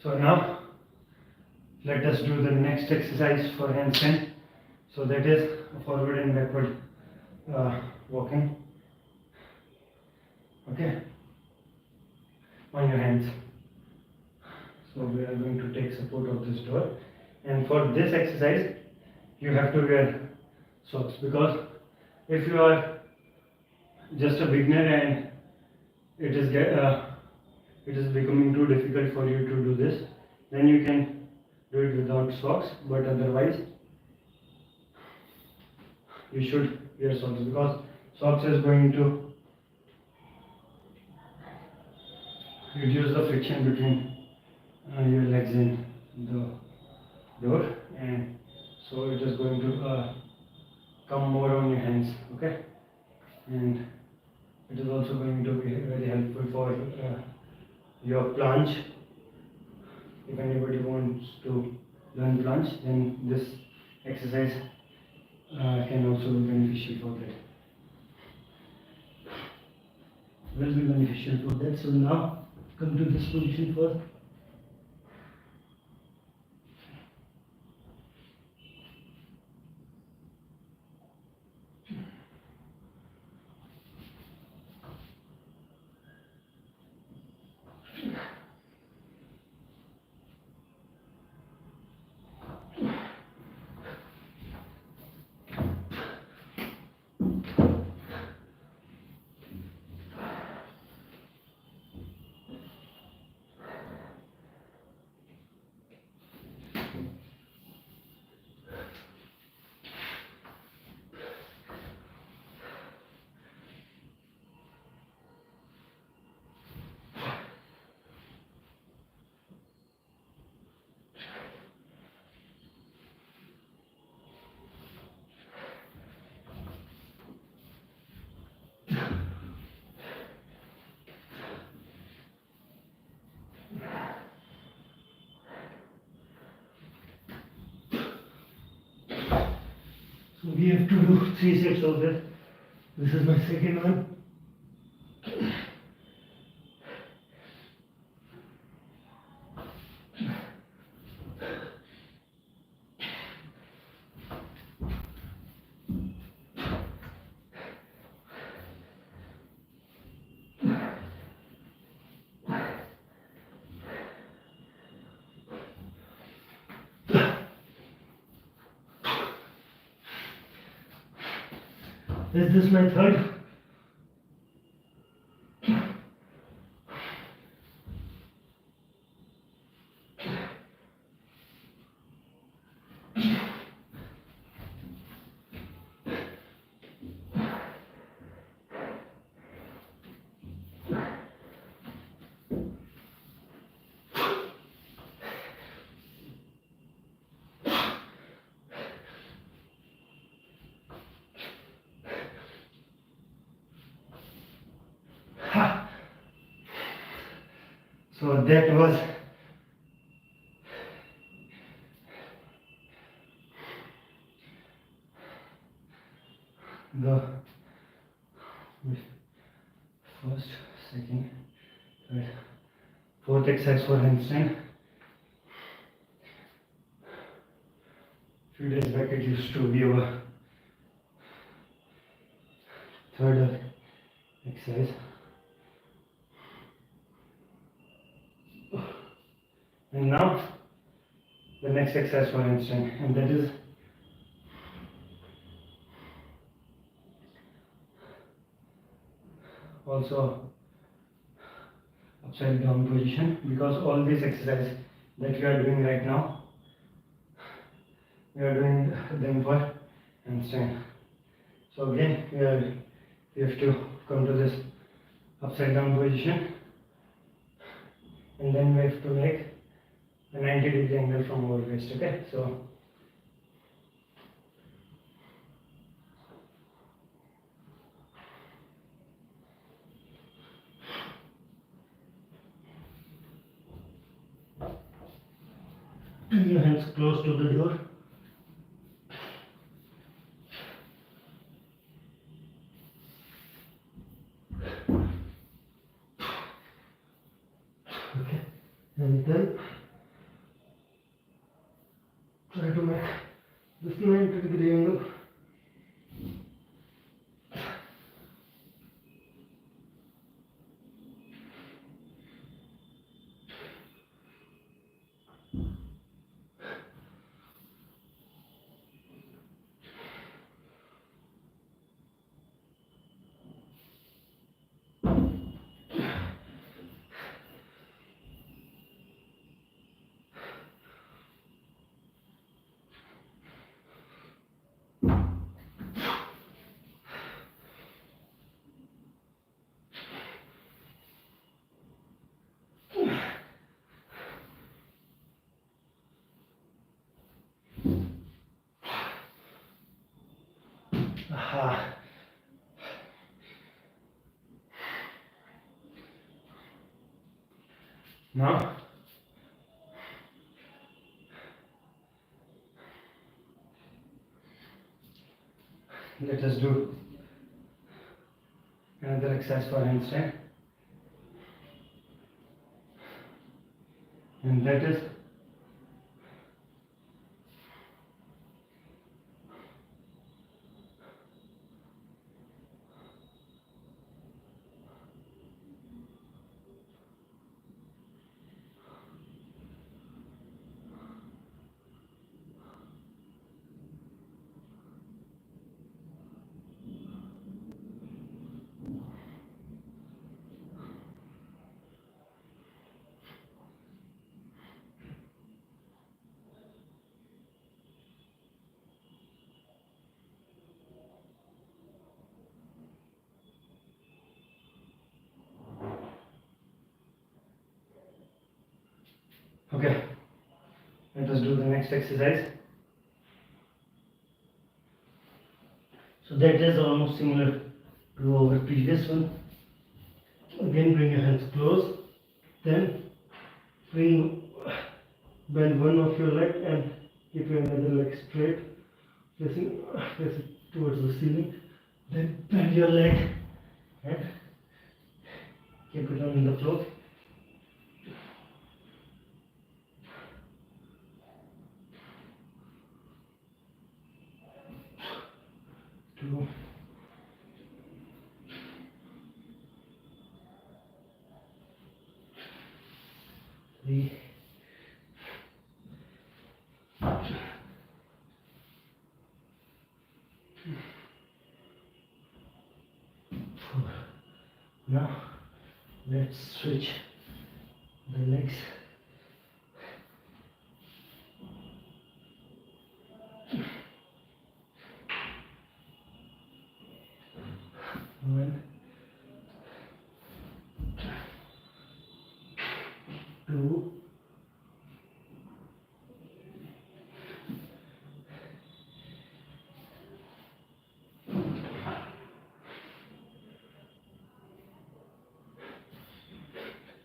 So now let us do the next exercise for handstand. So that is forward and backward walking. Okay, on your hands. So we are going to take support of this door, and for this exercise you have to wear socks, because if you are just a beginner and it is becoming too difficult for you to do this, then you can do it without socks, but otherwise you should wear socks, because socks is going to reduce the friction between your legs and the door, and so it is going to come more on your hands. Okay, and it is also going to be very helpful for your plunge. If anybody wants to learn plunge, then this exercise can also be beneficial for that. Will be beneficial for that. So now come to this position first. So we have to do 3 sets of this. This is my second one. Is this my third? So that was the first, second, third, fourth exercise for handstand. Few days back it used to be our third exercise. And now the next exercise for handstand, and that is also upside down position, because all these exercises that we are doing right now, we are doing them for handstand. So again we have to come to this upside down position, and then we have to make a 90-degree angle from our waist. Okay, so bring your hands close to the door. and then try to make this 90-degree angle. Aha. Now let us do another exercise for handstand, and that is okay. Let us do the next exercise. So that is almost similar to our previous one. Again, bring your hands close, then bend one of your leg and keep your another leg straight, facing towards the ceiling. Then bend your leg and keep it on the floor. Two, three, four. Now let's switch the legs. One, two,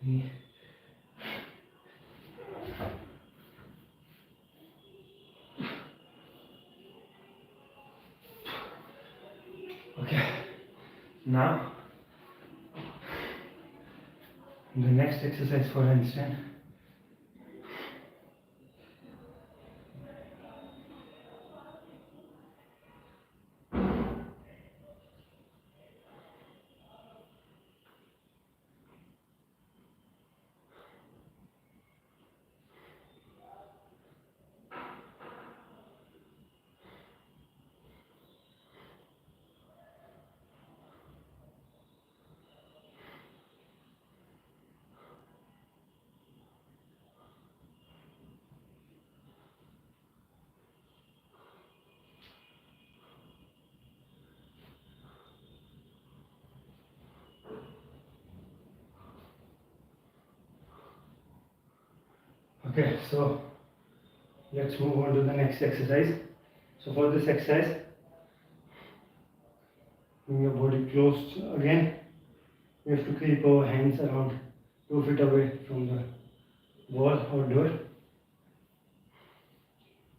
three, okay. Now the next exercise for handstand. Okay, so let's move on to the next exercise. So for this exercise, bring your body close again. We have to keep our hands around 2 feet away from the wall or door.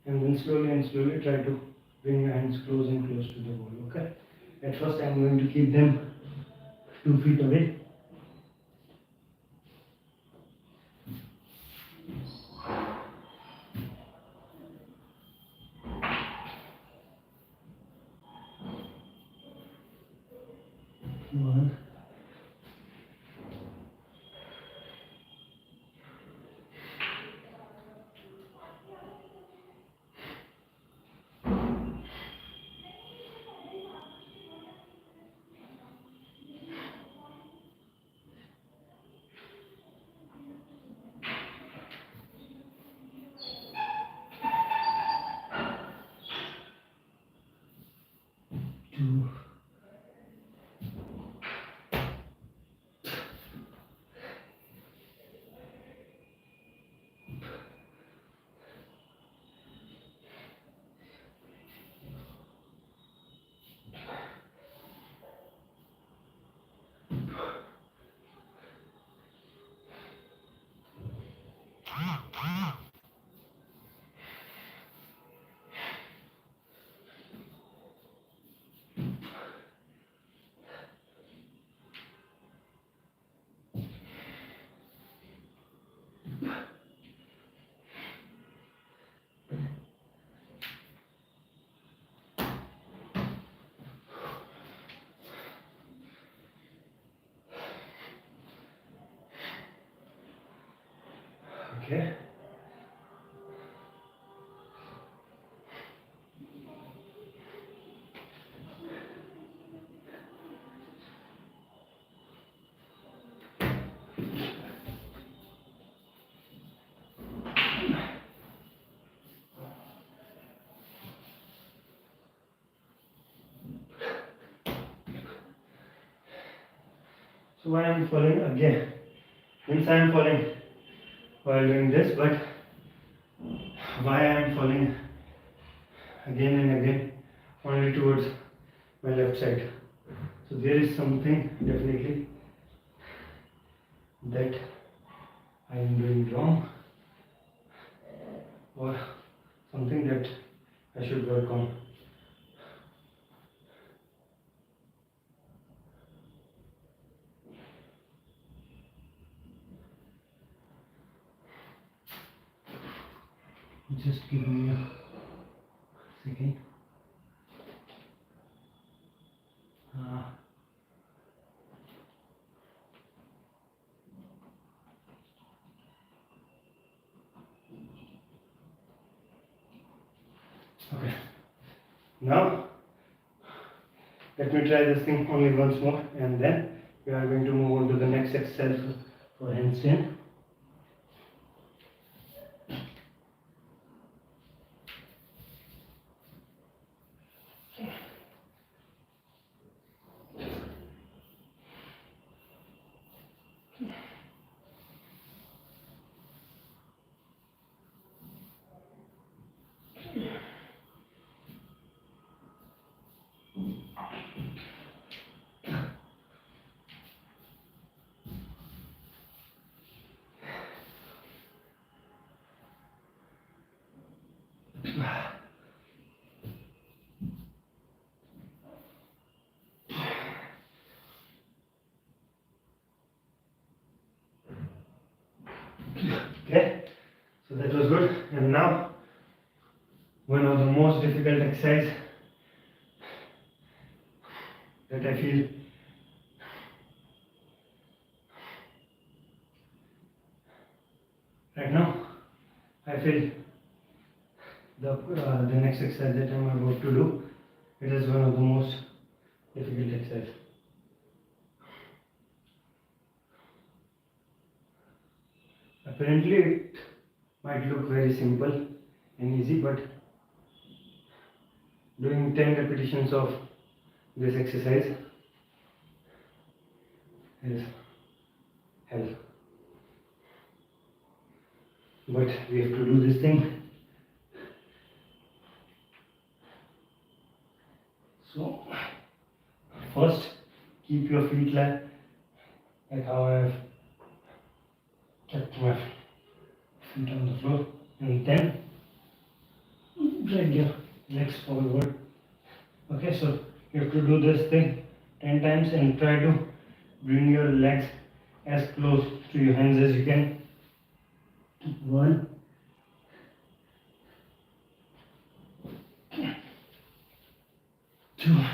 And then slowly and slowly try to bring your hands close and close to the wall, okay? At first I am going to keep them 2 feet away. 1. Okay. So why I am falling again? Means I am falling while doing this, but why I am falling again and again only towards my left side? So there is something definitely that I am doing wrong, or something that I should work on. Just give me a second. Okay. Now let me try this thing only once more, and then we are going to move on to the next exercise for handstand. Okay, so that was good. And now one of the most difficult exercise that I feel right now. I feel the next exercise that I am about to do, it is one of the most difficult exercise. Apparently it might look very simple and easy, but doing 10 repetitions of this exercise is hell. But we have to do this thing. So first, keep your feet like how I have kept my feet on the floor, and then drag your legs forward. Okay, so you have to do this thing 10 times and try to bring your legs as close to your hands as you can. 1, 2,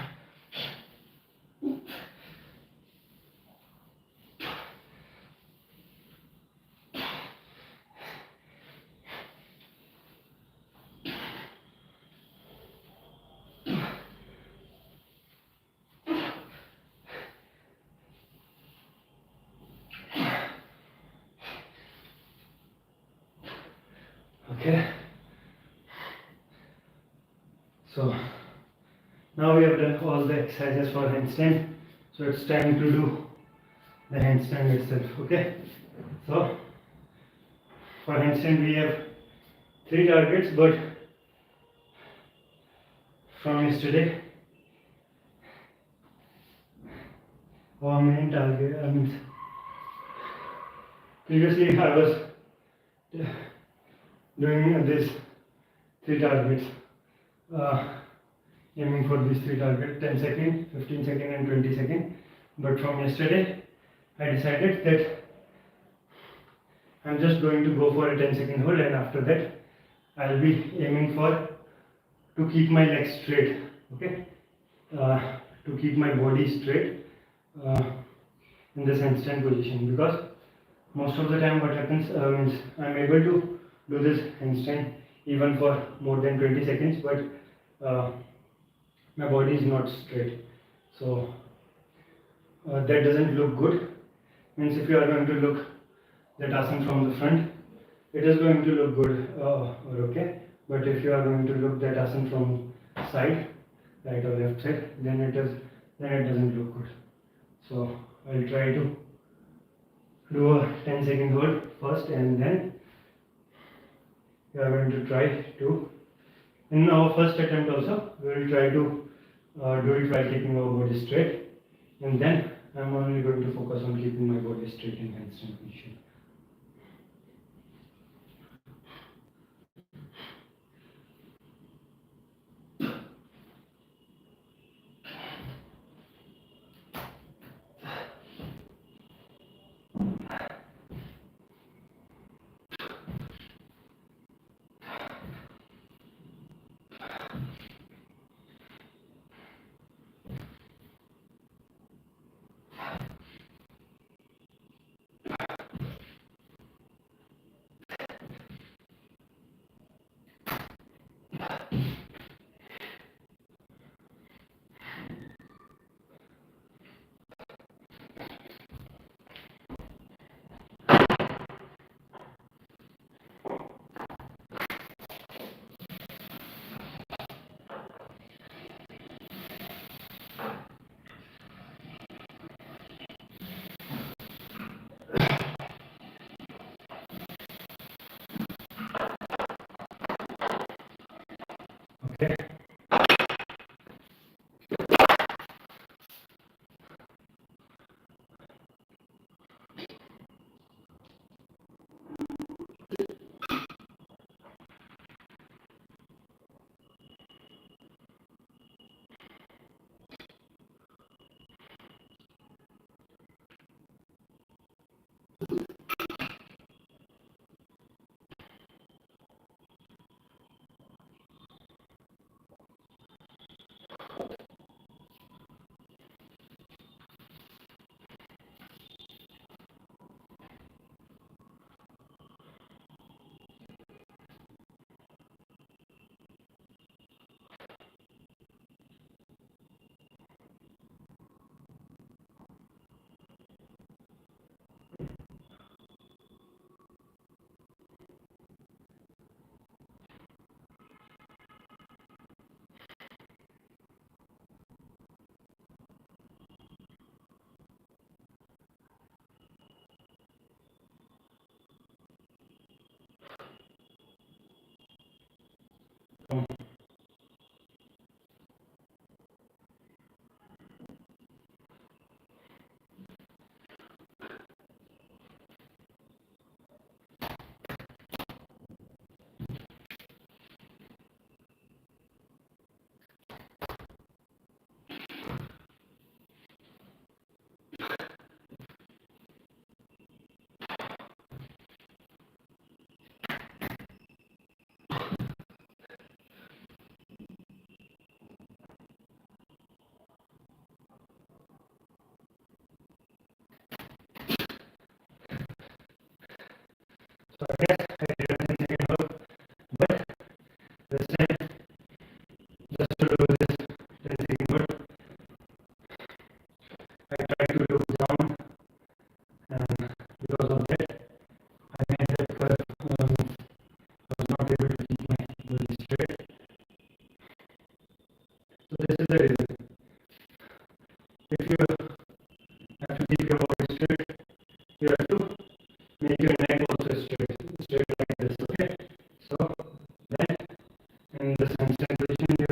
Okay. So now we have done all the exercises for handstand. So it's time to do the handstand itself. Okay. So for handstand we have 3 targets, but from yesterday, our main target, previously I was doing this 3 targets, aiming for these 3 targets, 10 second, 15 second and 20 second. But from yesterday, I decided that I'm just going to go for a 10-second hold, and after that, I'll be aiming for to keep my legs straight, okay, to keep my body straight in this handstand position, because most of the time what happens means I'm able to do this handstand even for more than 20 seconds, but my body is not straight, so that doesn't look good. Means if you are going to look that asana from the front, it is going to look good or okay, but if you are going to look that asana from side, right or left side, then it doesn't look good. So I'll try to do a 10-second hold first, and then we are going to try to, in our first attempt also, we will try to do it while keeping our body straight, and then I'm only going to focus on keeping my body straight in handstand position. Okay. So I guess I did a 10-second hold, but this time, just to do this 10-second hold, I tried to look down, and because of that, I made that curve, I was not able So this is the reason. If you have to keep your body straight, you have to make your neck also straight like this. Okay. So then in the handstand position, you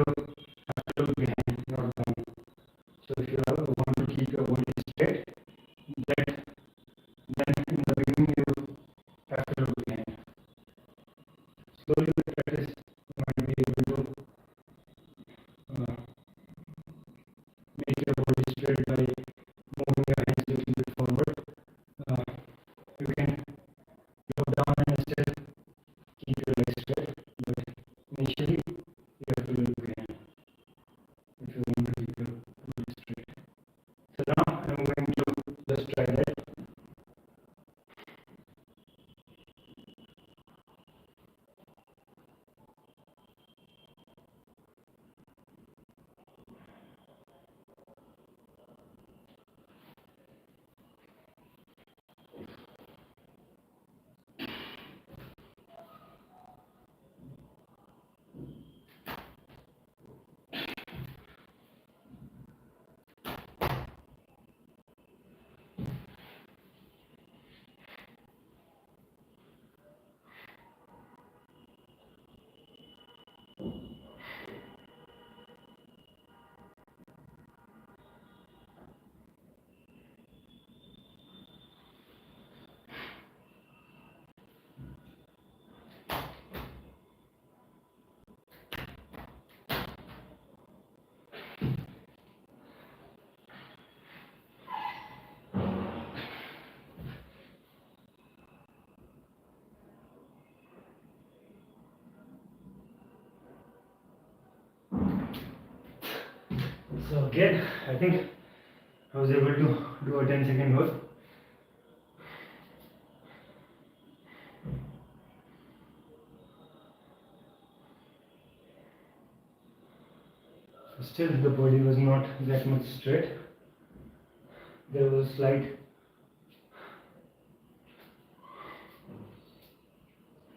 have to look behind, not down. So if you want to keep your body straight, then in the beginning you have to look behind. Slowly with practice, you might be able to make your body straight by moving your hands a little bit forward. You can look down and still keep your legs straight, but initially you have to look behind if you want to keep your body straight. So now I am going to just try that. So again, I think I was able to do a 10-second hold. Still the body was not that much straight. There was a slight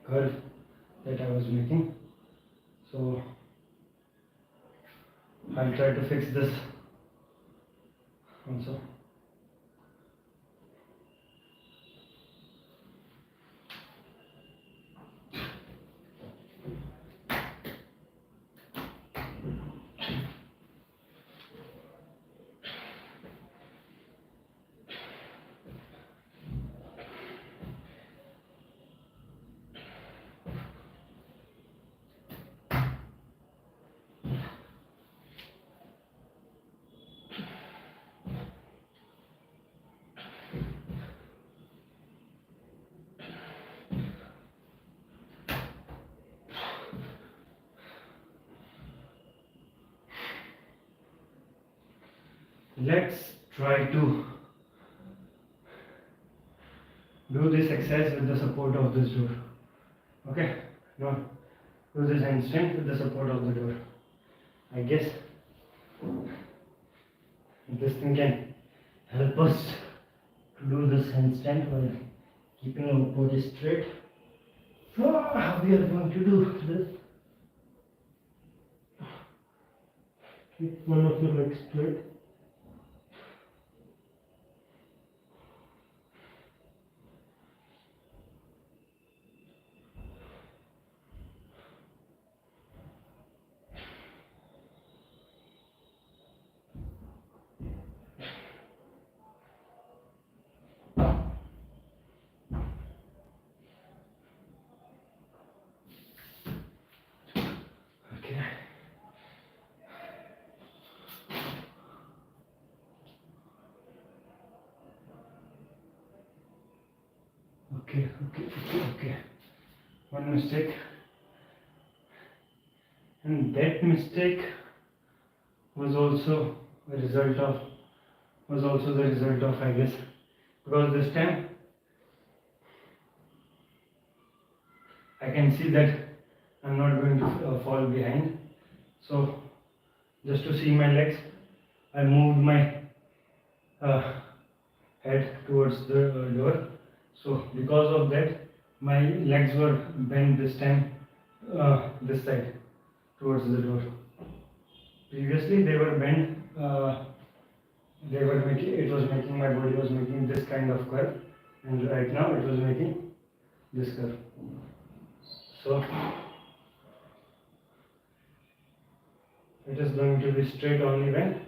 curve that I was making. So I'll try to fix this also. Let's try to do this exercise with the support of this door. Okay? Now, do this handstand with the support of the door. I guess this thing can help us to do this handstand while keeping our body straight. So, how we are going to do this? Keep one of your legs straight. Okay. One mistake. And that mistake was also the result of, I guess, because this time I can see that I'm not going to fall behind. So just to see my legs, I moved my head towards the door. So because of that, my legs were bent this time, this side towards the door. Previously they were bent. It was making, my body was making this kind of curve, and right now it was making this curve. So it is going to be straight only when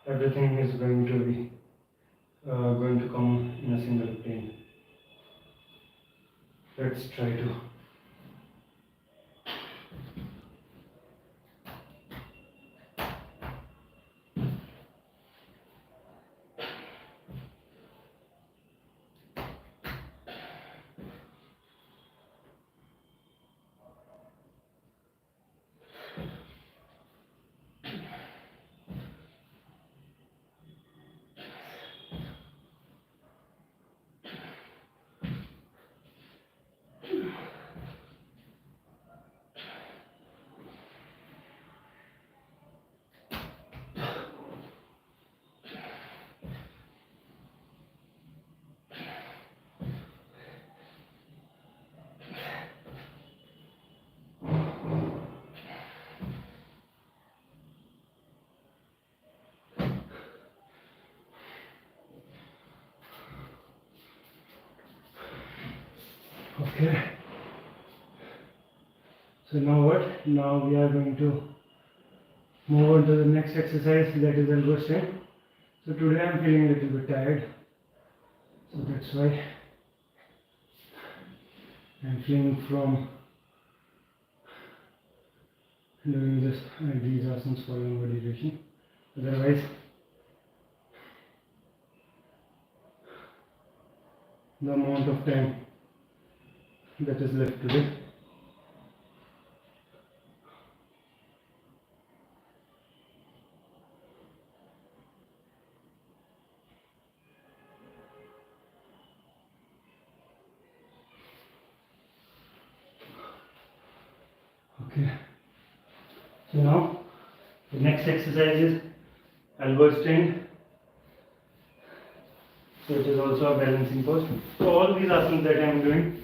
everything is going to be going to come in a single plane. Let's try to. Okay. So now what? Now we are going to move on to the next exercise, that is elbow stand. So today I am feeling a little bit tired. So that's why I am feeling from doing this these asanas for longer duration. Otherwise, the amount of time that is left today. Okay. So now the next exercise is elbow stand. So it is also a balancing pose. So all these asanas that I am doing,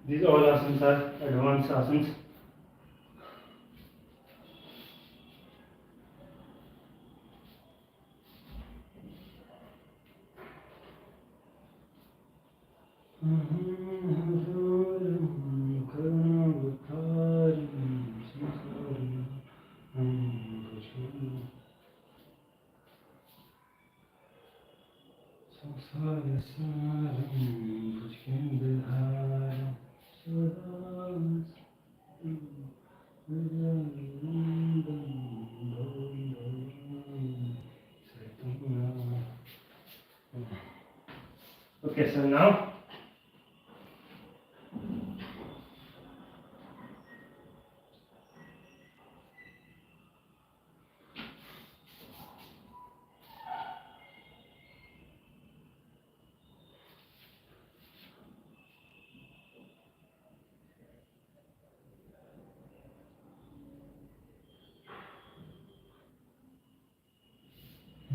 these all asanas are advanced asanas. Okay, so now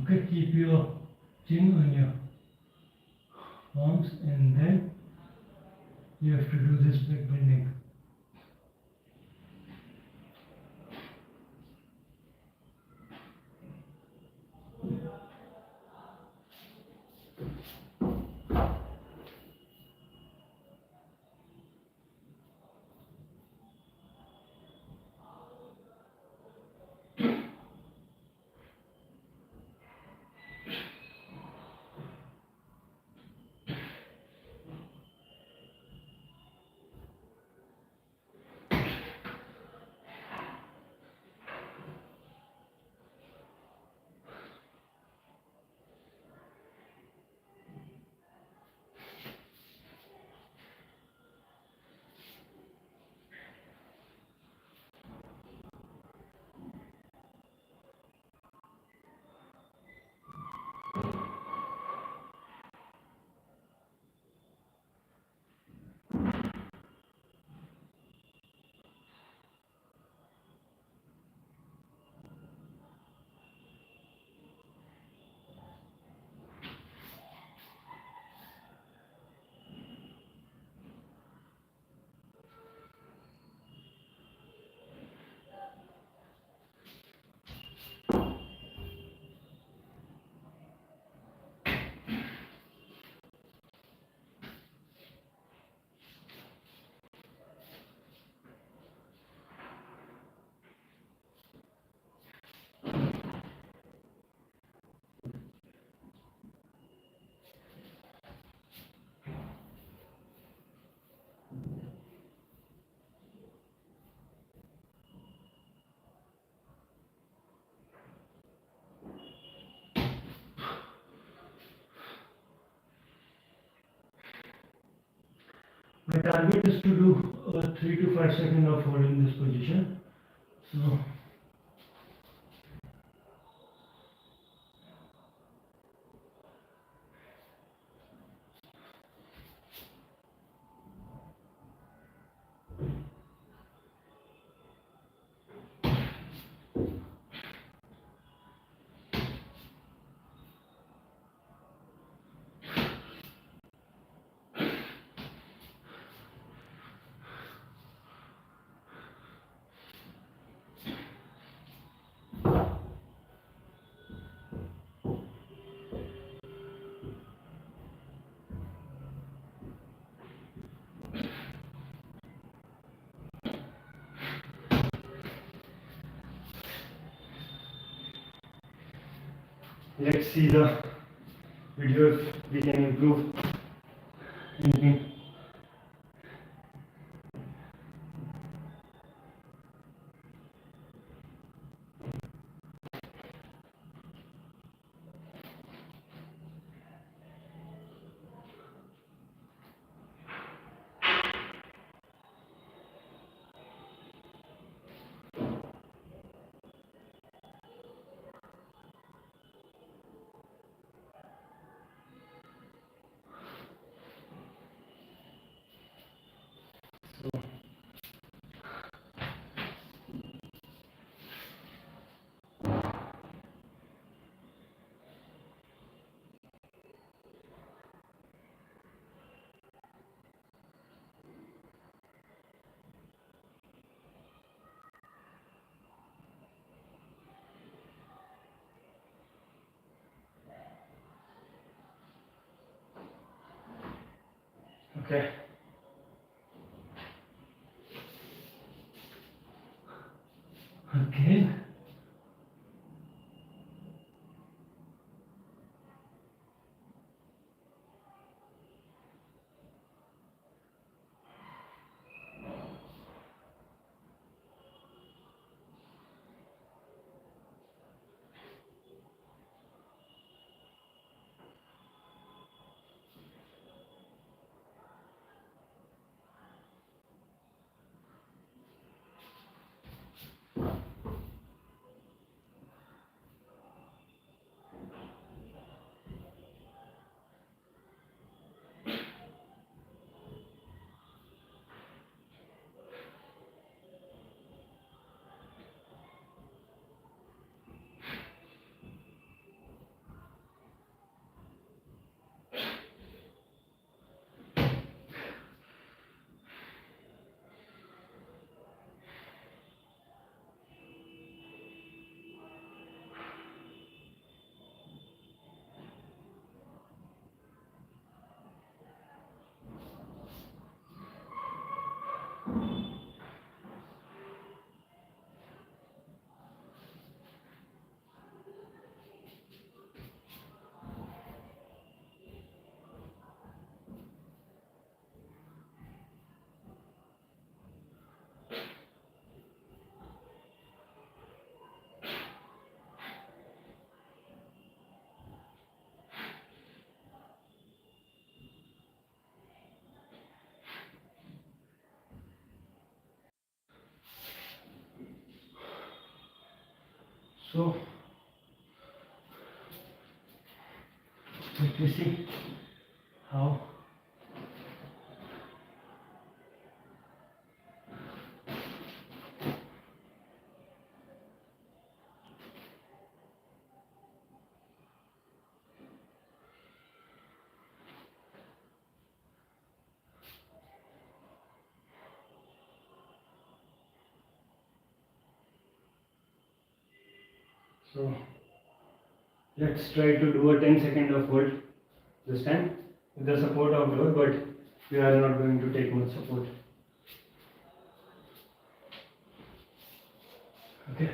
okay, keep your chin on your arms, and then you have to do this back bending. target is to do 3 to 5 seconds of holding this position. So let's see the video if we can improve anything. Okay. Okay. So let me see how. So let's try to do a 10-second of hold this time with the support of door, but we are not going to take much support. Okay.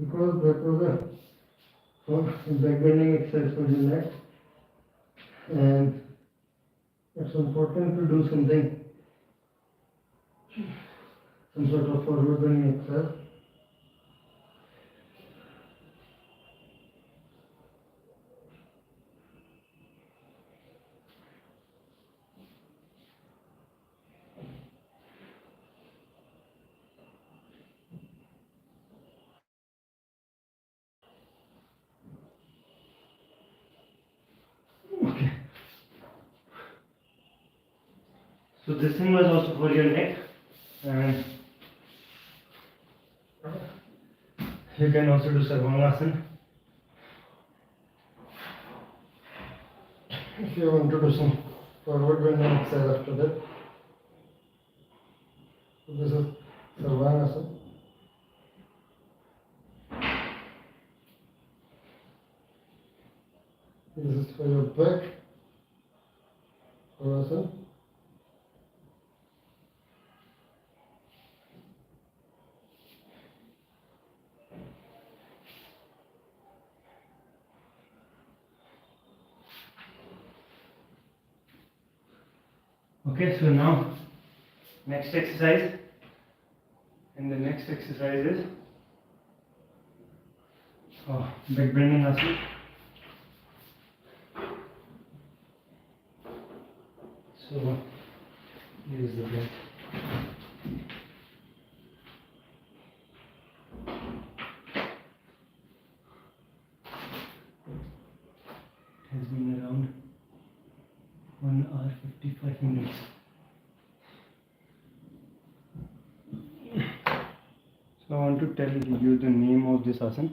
Because that was a back bending exercise for the neck, and it's important to do something, some sort of forward bending exercise. Okay. So this thing was also for your neck, and you can also do Sarvangasana. If you want to do some forward bending exercise after that, so this is Sarvangasana. This is for your back. Sarvangasana. Okay, so now next exercise, and the next exercise is back bending asana. So here is the back. It has been around 1 hour 55 minutes. So I want to tell you the name of this asana.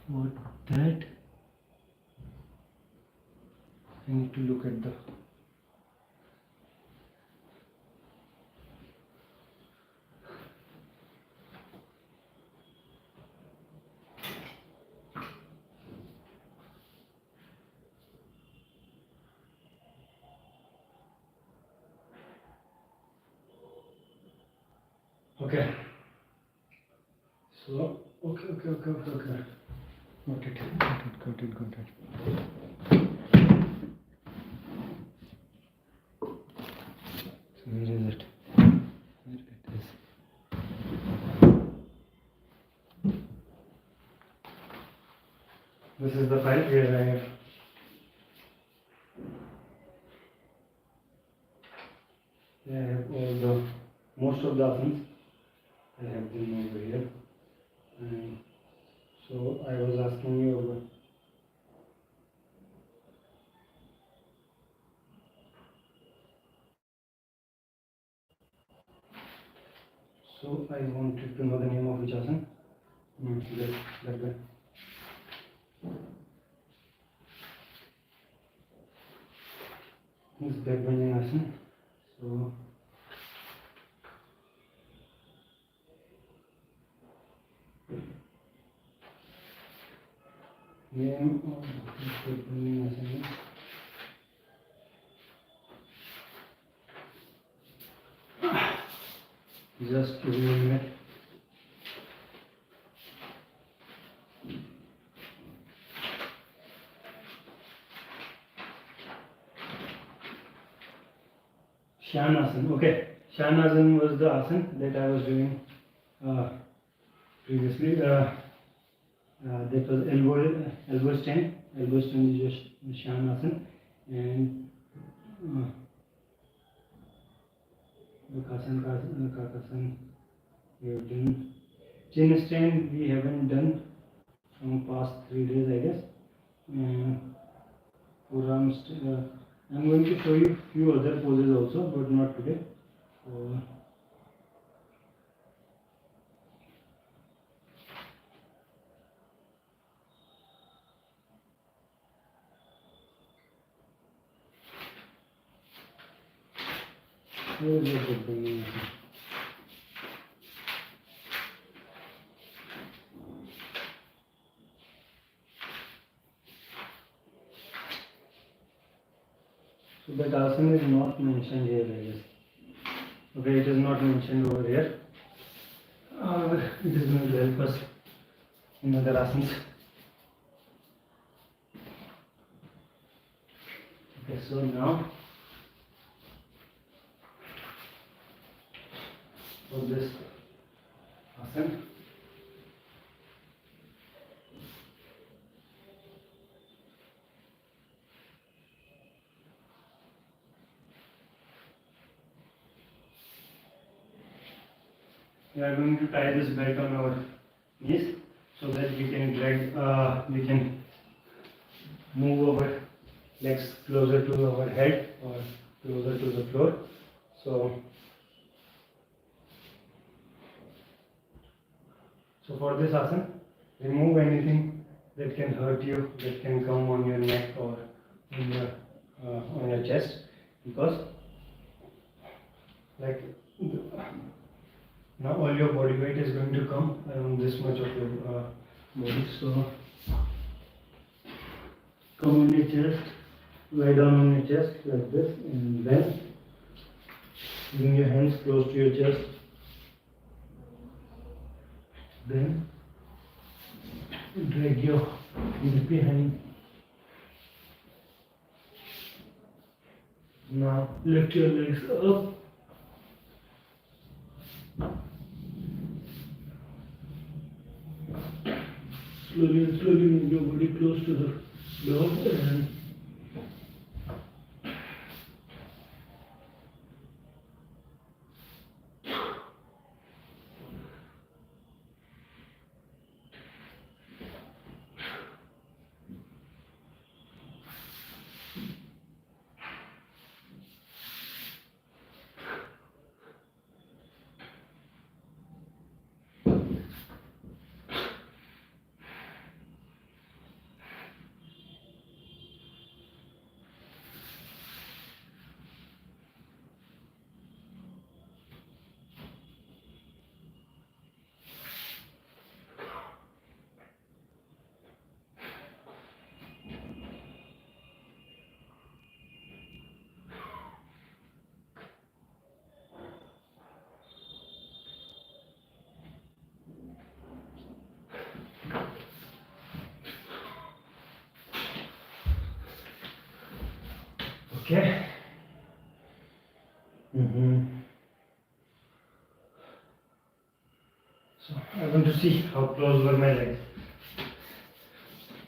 For that, I need to look at the okay. So okay. Got it. So where is it? Where it is? This is the file where I have all the most of the asanas. I have them over here, and so I was asking you about. So I wanted to know the name of which asana. That way. this back bending asana. So name of this back bending asana. Just give me a minute. Shanasana. Okay, Shanasana was the asana that I was doing previously. That was elbow stand. Elbow stand is just Shanasana, and Kakasana we have done. Chin stand we haven't done from past 3 days, I guess. Forearm I'm going to show you few other poses also, but not today. Where is the bending? So that asana is not mentioned here, I guess. Okay, it is not mentioned over here. It is going to help us in other asanas. Okay, so now for this asana, we are going to tie this belt on our knees so that we can we can move our legs closer to our head or closer to the floor. So for this asana, remove anything that can hurt you, that can come on your neck or on your chest, because like now all your body weight is going to come around this much of your body. So come on your chest, lie down on your chest like this, and then bring your hands close to your chest. Then drag your feet behind. Now lift your legs up. Slowly and slowly move your body close to the dog and okay. So I want to see how close were my legs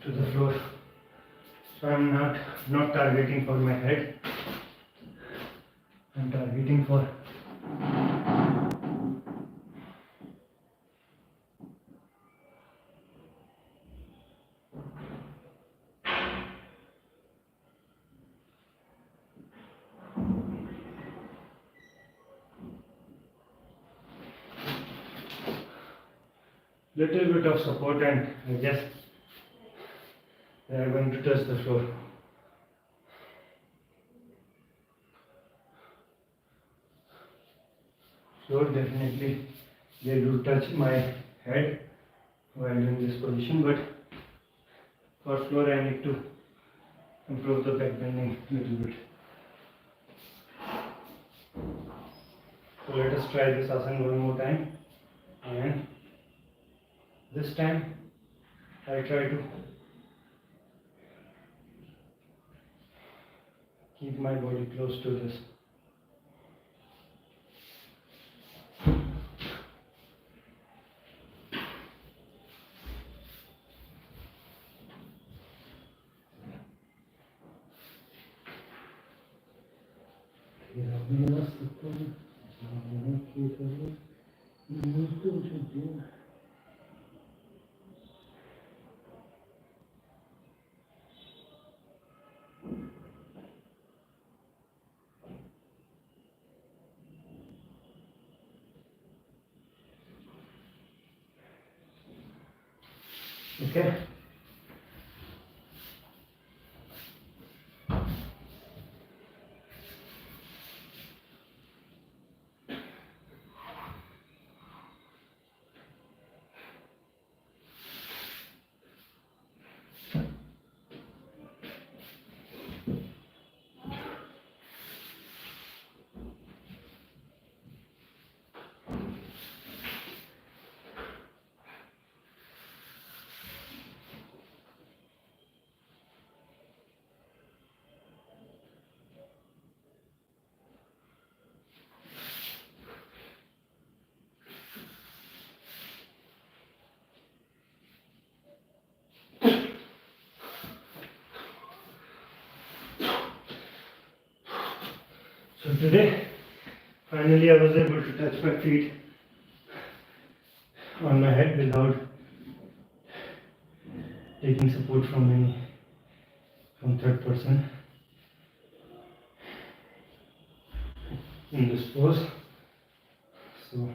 to the floor. So I'm not targeting for my head. I'm targeting for little bit of support, and I guess they are going to touch the floor. floor, definitely they do touch my head while doing this position, but for floor I need to improve the back bending a little bit. So let us try this asana one more time, and this time I try to keep my body close to this. Okay. So today, finally I was able to touch my feet on my head without taking support from third person in this pose. So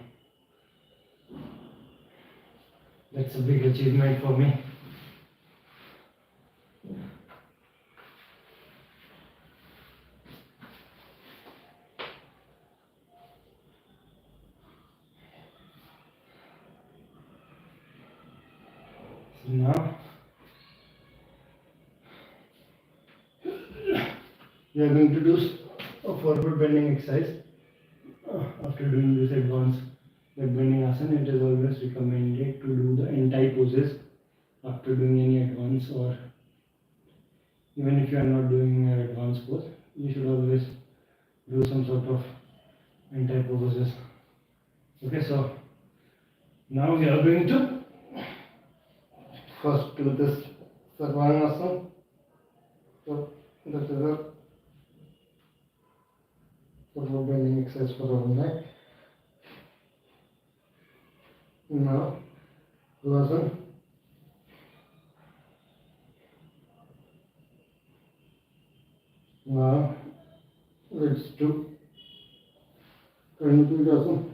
that's a big achievement for me. So now we are going to do a forward bending exercise. After doing this advanced back bending asana, it is always recommended to do the anti poses after doing any advance, or even if you are not doing an advanced pose, you should always do some sort of anti poses. Okay, so now we are going to first do this Sarvangasana. So this is a forward bending exercise for our neck. Now, Vasana. Now, let's do Karnapidasana.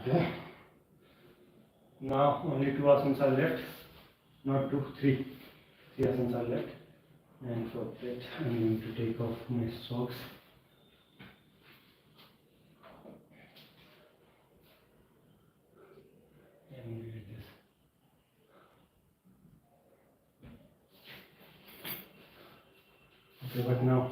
Okay. Now only two asanas are left. Not two, three. Three asanas are left. And for that, I'm going to take off my socks. And do this. Okay, but now.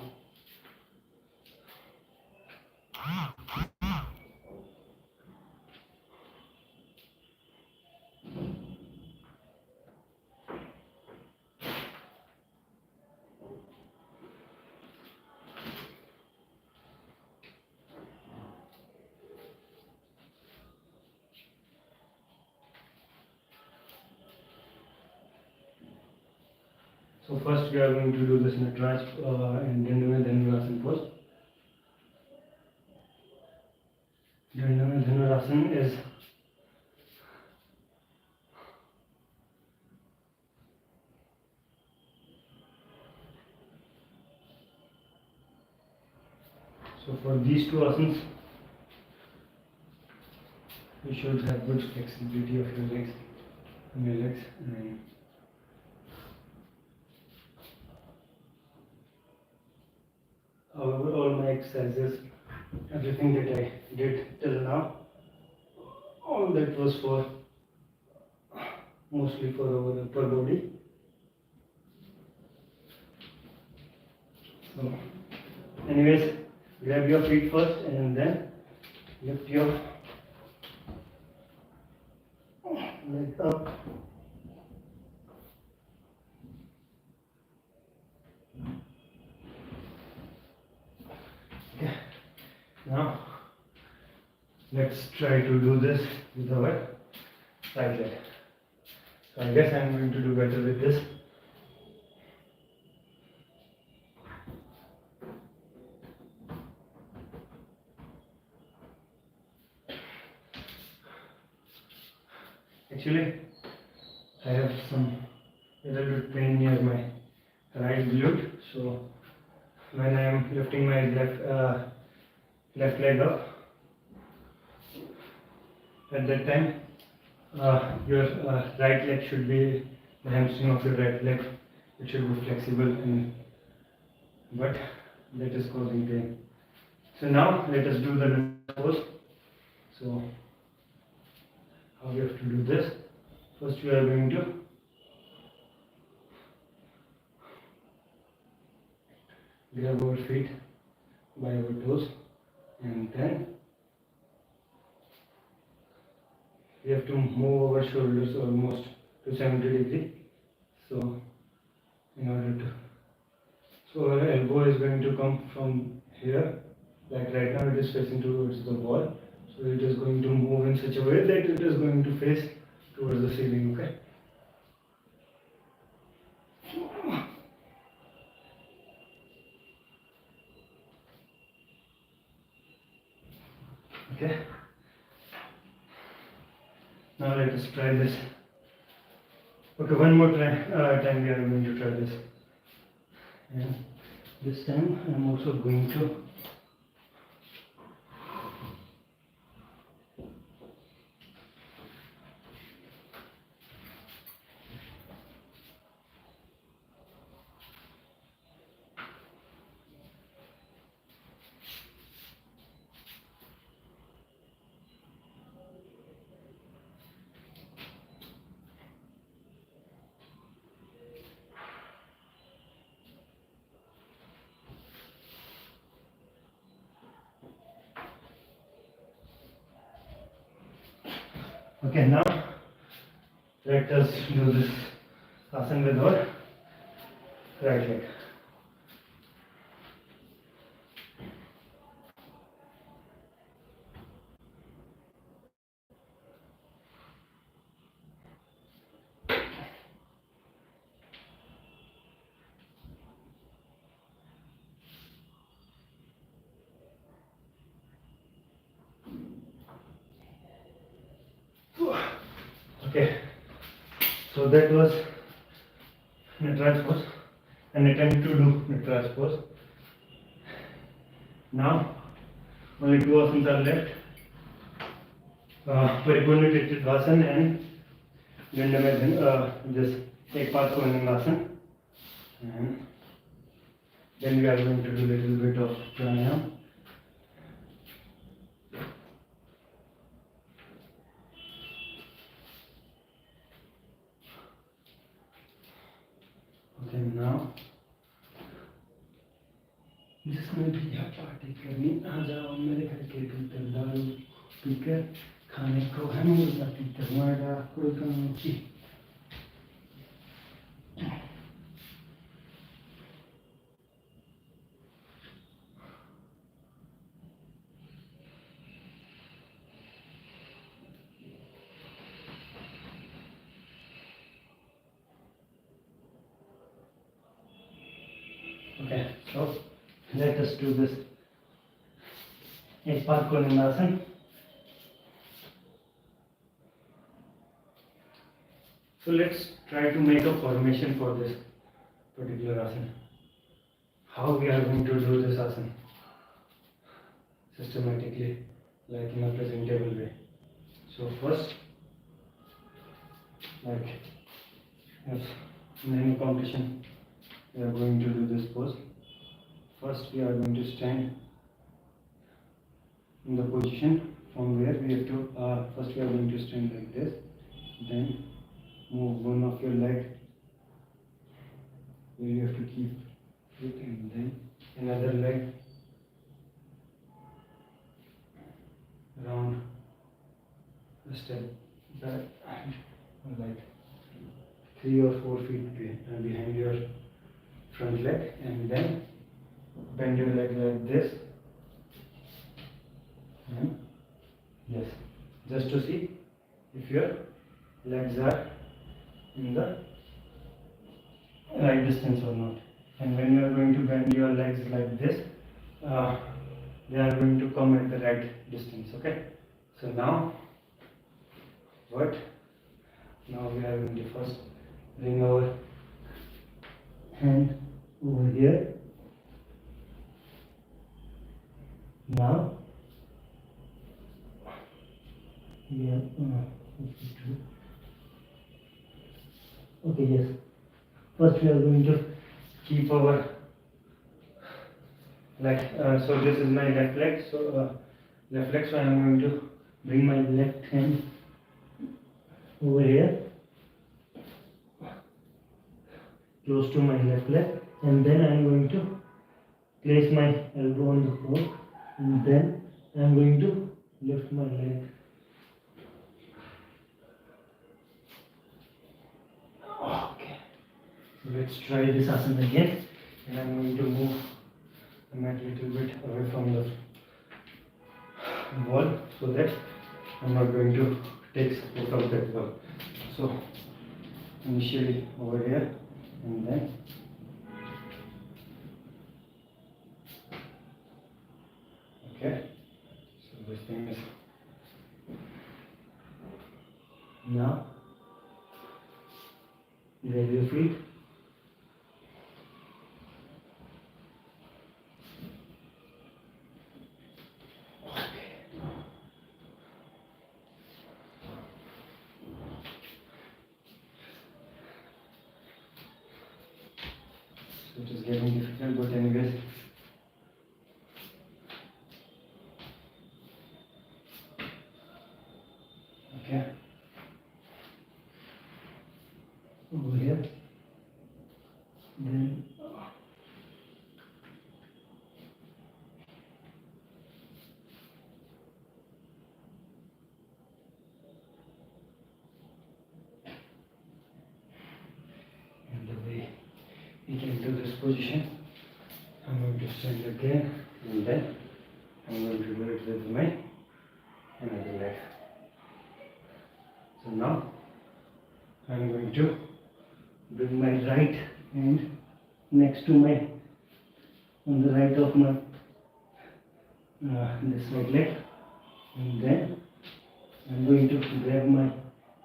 So first we are going to do this Nataraj and Dhanurasana pose. Dhanurasana is so for these two asanas you should have good flexibility of your legs, and however, all my exercises, everything that I did till now, all that was for mostly for our upper body. So, anyways, grab your feet first and then lift your leg up. Okay. Now, let's try to do this with our right leg. So I guess I'm going to do better with this. Actually, I have some little bit pain near my right glute, so when I am lifting my left leg up, at that time, your right leg should be the hamstring of your right leg. It should be flexible, but that is causing pain. So now let us do the pose. So how we have to do this? First, we are going to grab our feet by our toes, and then we have to move our shoulders almost to 70 degrees. So in order to, so our elbow is going to come from here, like right now it is facing towards the wall. So it is going to move in such a way that it is going to face towards the ceiling, okay? Okay. Now let us try this. Okay, one more time we are going to try this. And this time I am also going to okay, now let us do this asana with our right leg. Okay, so that was Nitraj pose, an attempt to do Nitraj pose. Now only two asanas are left. Paripurna Tritvasana and this एक पाँच को आसन, and then we are going to do a little bit of pranayam. Okay, now जिसमें भी यह party करनी आ जाओ मेरे घर के भीतर दारू पीकर खाने को है मुर्गा पीकर मारा कोई काम की. Okay, so let us do this. एक पाद को निंदासन. So let's try to make a formation for this particular asana. How we are going to do this asana systematically, like in a presentable way. So first, like if in any competition we are going to do this pose. First we are going to stand in the position from where we have to, first we are going to stand like this, then move one of your leg where you have to keep it, and then another leg around a step back, like 3 or 4 feet behind your front leg, and then bend your leg like this. And yes, just to see if your legs are in the right distance or not. And when you are going to bend your legs like this, they are going to come at the right distance. Okay, so now what? Now we are going to first bring our hand over here. Now we are okay, yes. First we are going to keep our so this is my left leg, so I am going to bring my left hand over here close to my left leg, and then I am going to place my elbow on the floor, and then I am going to lift my leg. Okay, so let's try this asana again, and I am going to move the mat a little bit away from the wall so that I am not going to take support of that wall. So initially over here, and then okay, so this thing is now raise your feet. So it is getting difficult, but anyways. Okay. Over here. Then and the way we can do this position, I'm going to stand again, and then I'm going to do it with my another leg. So now I'm going to bring my right hand next to my, on the right of my this right leg, and then I'm going to grab my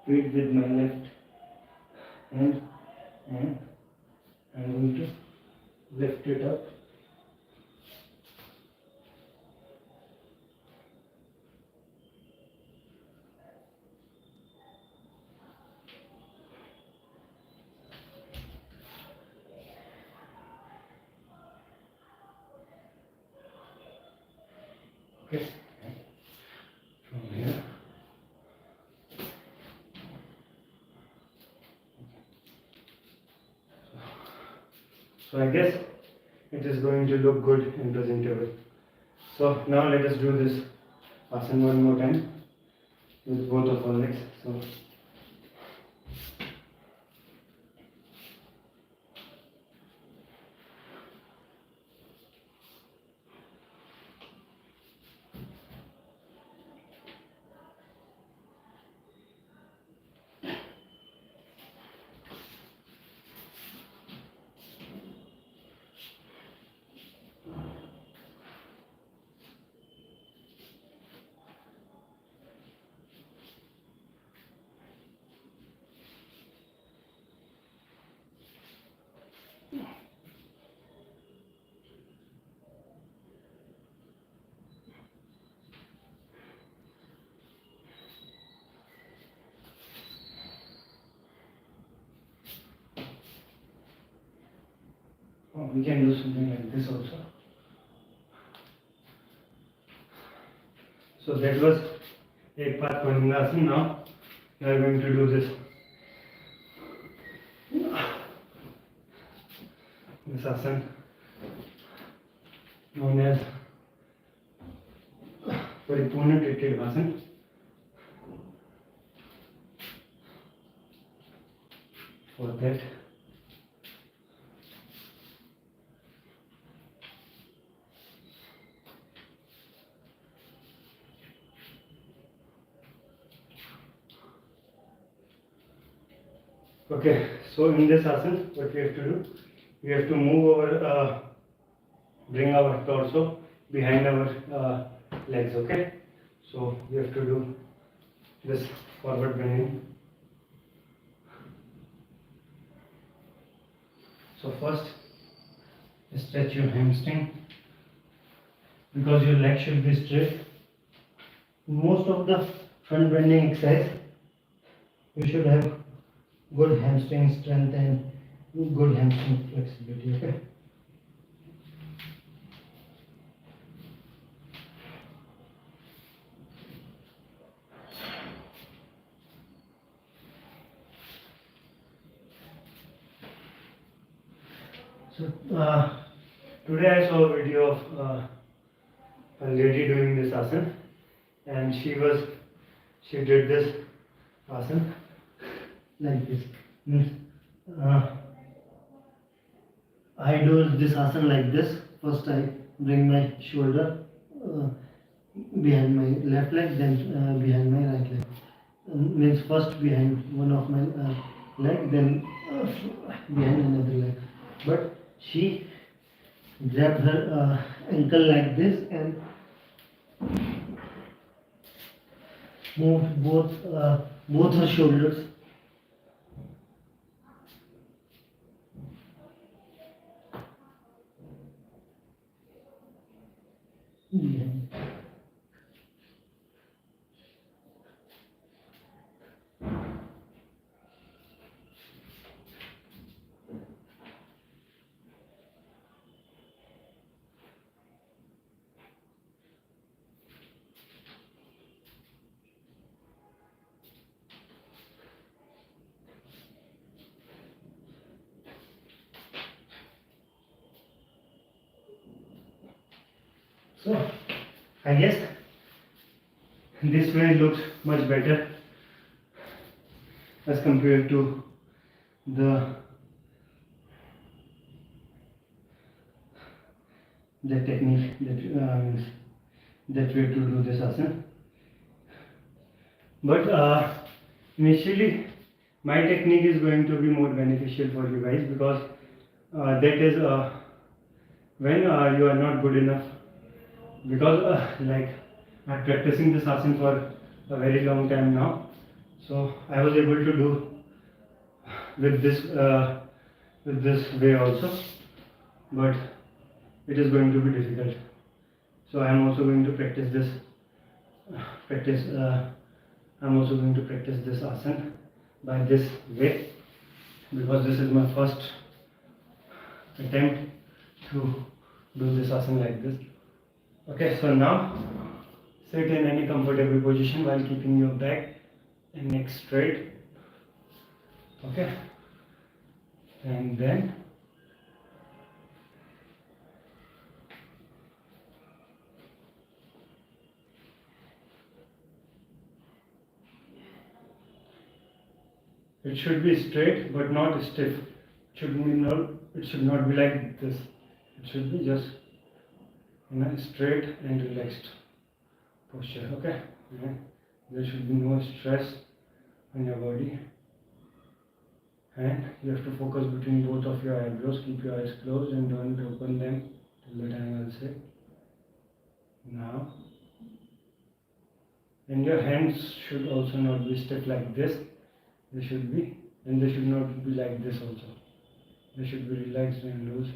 feet with my left hand, and I'm going to lift it up. Okay, from here. So I guess it is going to look good and presentable. So now let us do this asana one more time with both of our legs. So we can do something like this also. So that was एक part Padangasana. Now we are going to do this. This asana known as Paripurna Tritikasana. For that, okay, so in this asana, what we have to do, we have to move our, bring our torso behind our legs, okay? So we have to do this forward bending. So first, stretch your hamstring because your leg should be straight. Most of the front bending exercise, you should have good hamstring strength and good hamstring flexibility. Okay. So today I saw a video of a lady doing this asana, and she did this asana like this. I do this asana like this. First I bring my shoulder behind my left leg, then behind my right leg. Means first behind one of my leg, then behind another leg. But she grabbed her ankle like this and moved both her shoulders behind. So, I guess this way looks much better as compared to the technique that way to do this asana. But initially, my technique is going to be more beneficial for you guys because that is when you are not good enough. Because like I'm practicing this asana for a very long time now, so I was able to do with this way also, but it is going to be difficult. So I am also going to practice this. I'm also going to practice this asana by this way because this is my first attempt to do this asana like this. Okay, so now sit in any comfortable position while keeping your back and neck straight. Okay, and then it should be straight but not stiff. It should not be like this. It should be just in a straight and relaxed posture. Okay, and there should be no stress on your body, and you have to focus between both of your eyebrows. Keep your eyes closed and don't open them till the time I'll say now. And your hands should also not be stiff like this. They should be, and they should not be like this also. They should be relaxed and loose.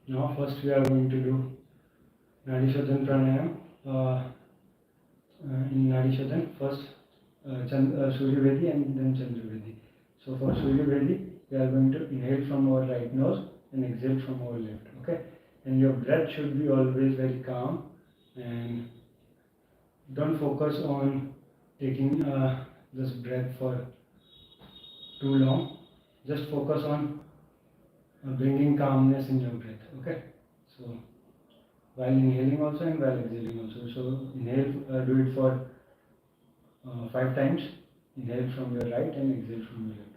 Now first we are going to do Nadi Shodhan Pranayam. In Nadi Shodhan, first Surya Vedi and then Chandra Vedi. So for Surya Vedi, we are going to inhale from our right nose and exhale from our left. Okay, and your breath should be always very calm, and don't focus on taking this breath for too long. Just focus on bringing calmness in your breath. Okay, so while inhaling also and while exhaling also. So inhale, do it for 5 times. Inhale from your right and exhale from your left.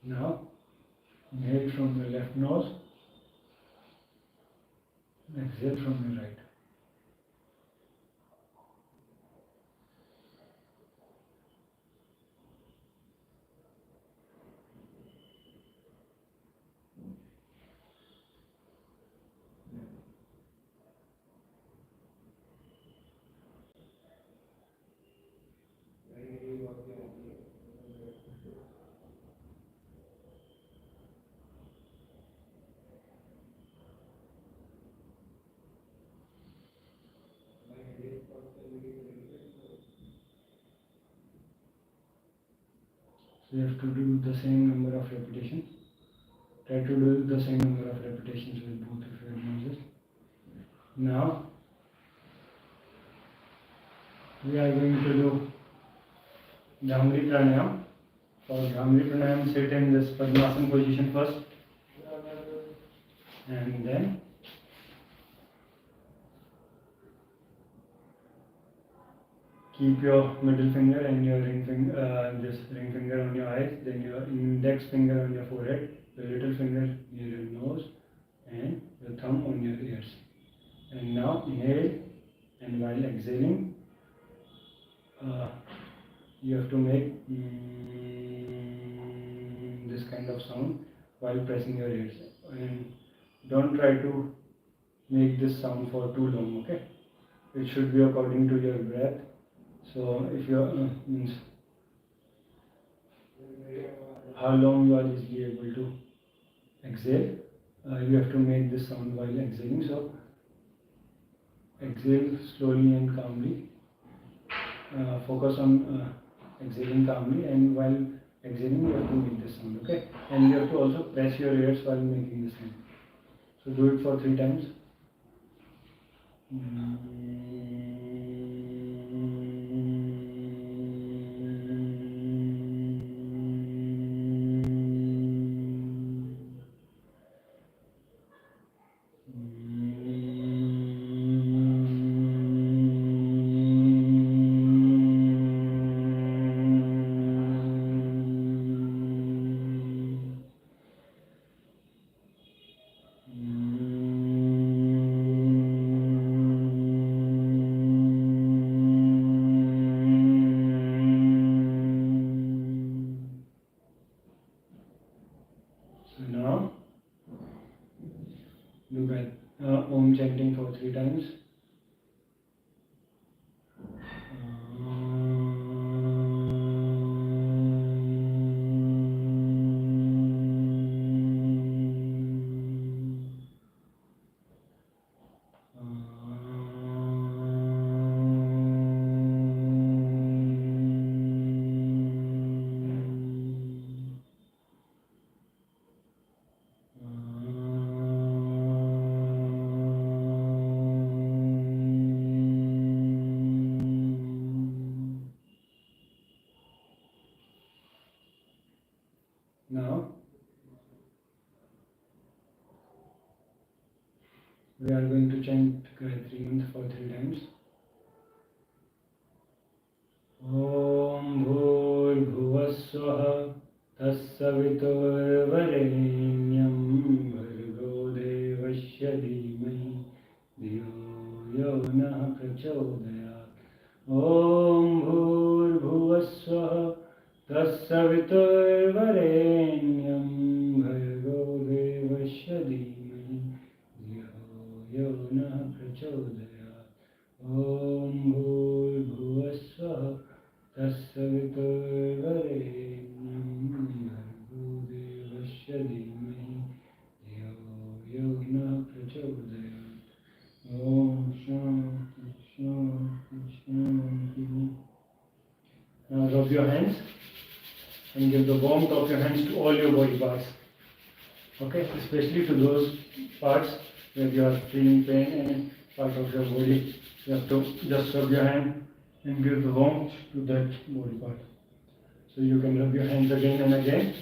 Now, inhale from your left nose, exhale from your right. So you have to do the same number of repetitions. Try to do the same number of repetitions with both of your noses. Now, we are going to do Bhramari pranayam. For Bhramari pranayam, sit in this Padmasana position first, and then keep your middle finger and your ring finger, this ring finger on your eyes, then your index finger on your forehead, your little finger near your nose, and your thumb on your ears. And now inhale, and while exhaling, you have to make this kind of sound while pressing your ears. And don't try to make this sound for too long, okay? It should be according to your breath. So if you means how long you are easily able to exhale, you have to make this sound while exhaling. So exhale slowly and calmly. Focus on exhaling calmly, and while exhaling you have to make this sound. Okay, and you have to also press your ears while making this sound. So do it for 3 times. Now, do Om chanting for 3 times. Now, we are going to chant Gayatri Mantra for 3 times. Om Bhur Bhuvasvaha तत्सवितुर्वरेण्यं भर्गो देवस्य धीमहि धियो यो नः प्रचोदयात् ॐ भूर्भुवस्सुः तत्सवितुर्वरेण्यं भर्गो देवस्य धीमहि धियो यो नः प्रचोदयात् ॐ भूर्भुवस्सुः तत्सवितुर्वरेण्यं भर्गो देवस्य धीमहि धियो यो नः प्रचोदयात् ॐ शान्ति शान्ति शान्ति. Now rub your hands and give the warmth of your hands to all your body parts. Okay, especially to those parts where you are feeling pain in part of your body. You have to just rub your hand and give the warmth to that body part. So you can rub your hands again and again.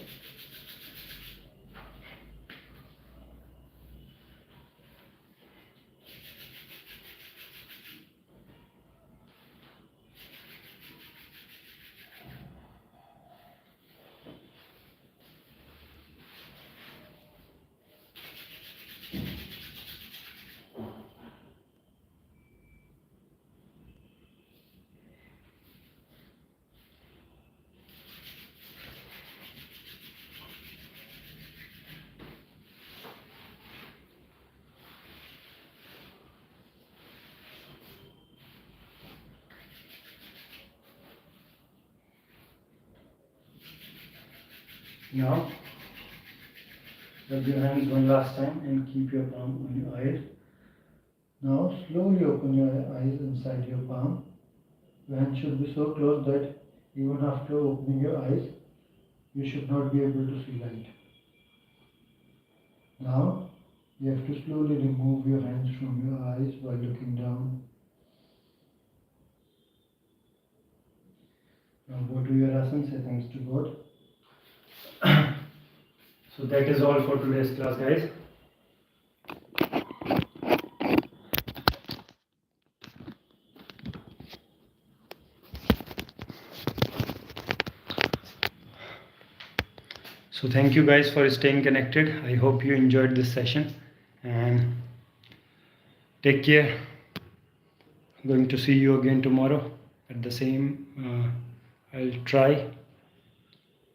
Now, rub your hands one last time and keep your palm on your eyes. Now, slowly open your eyes inside your palm. Your hand should be so close that even after opening your eyes, you should not be able to see light. Now, you have to slowly remove your hands from your eyes while looking down. Now, go to your asana, say thanks to God. So that is all for today's class, guys. So thank you guys for staying connected. I hope you enjoyed this session and take care. I'm going to see you again tomorrow at the same. I'll try.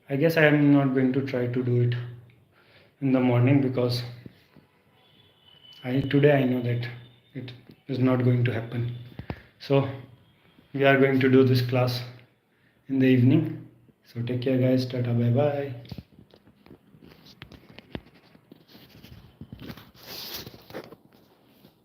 I guess I am not going to try to do it in the morning because today I know that it is not going to happen. So we are going to do this class in the evening. So take care guys. Tata, bye bye.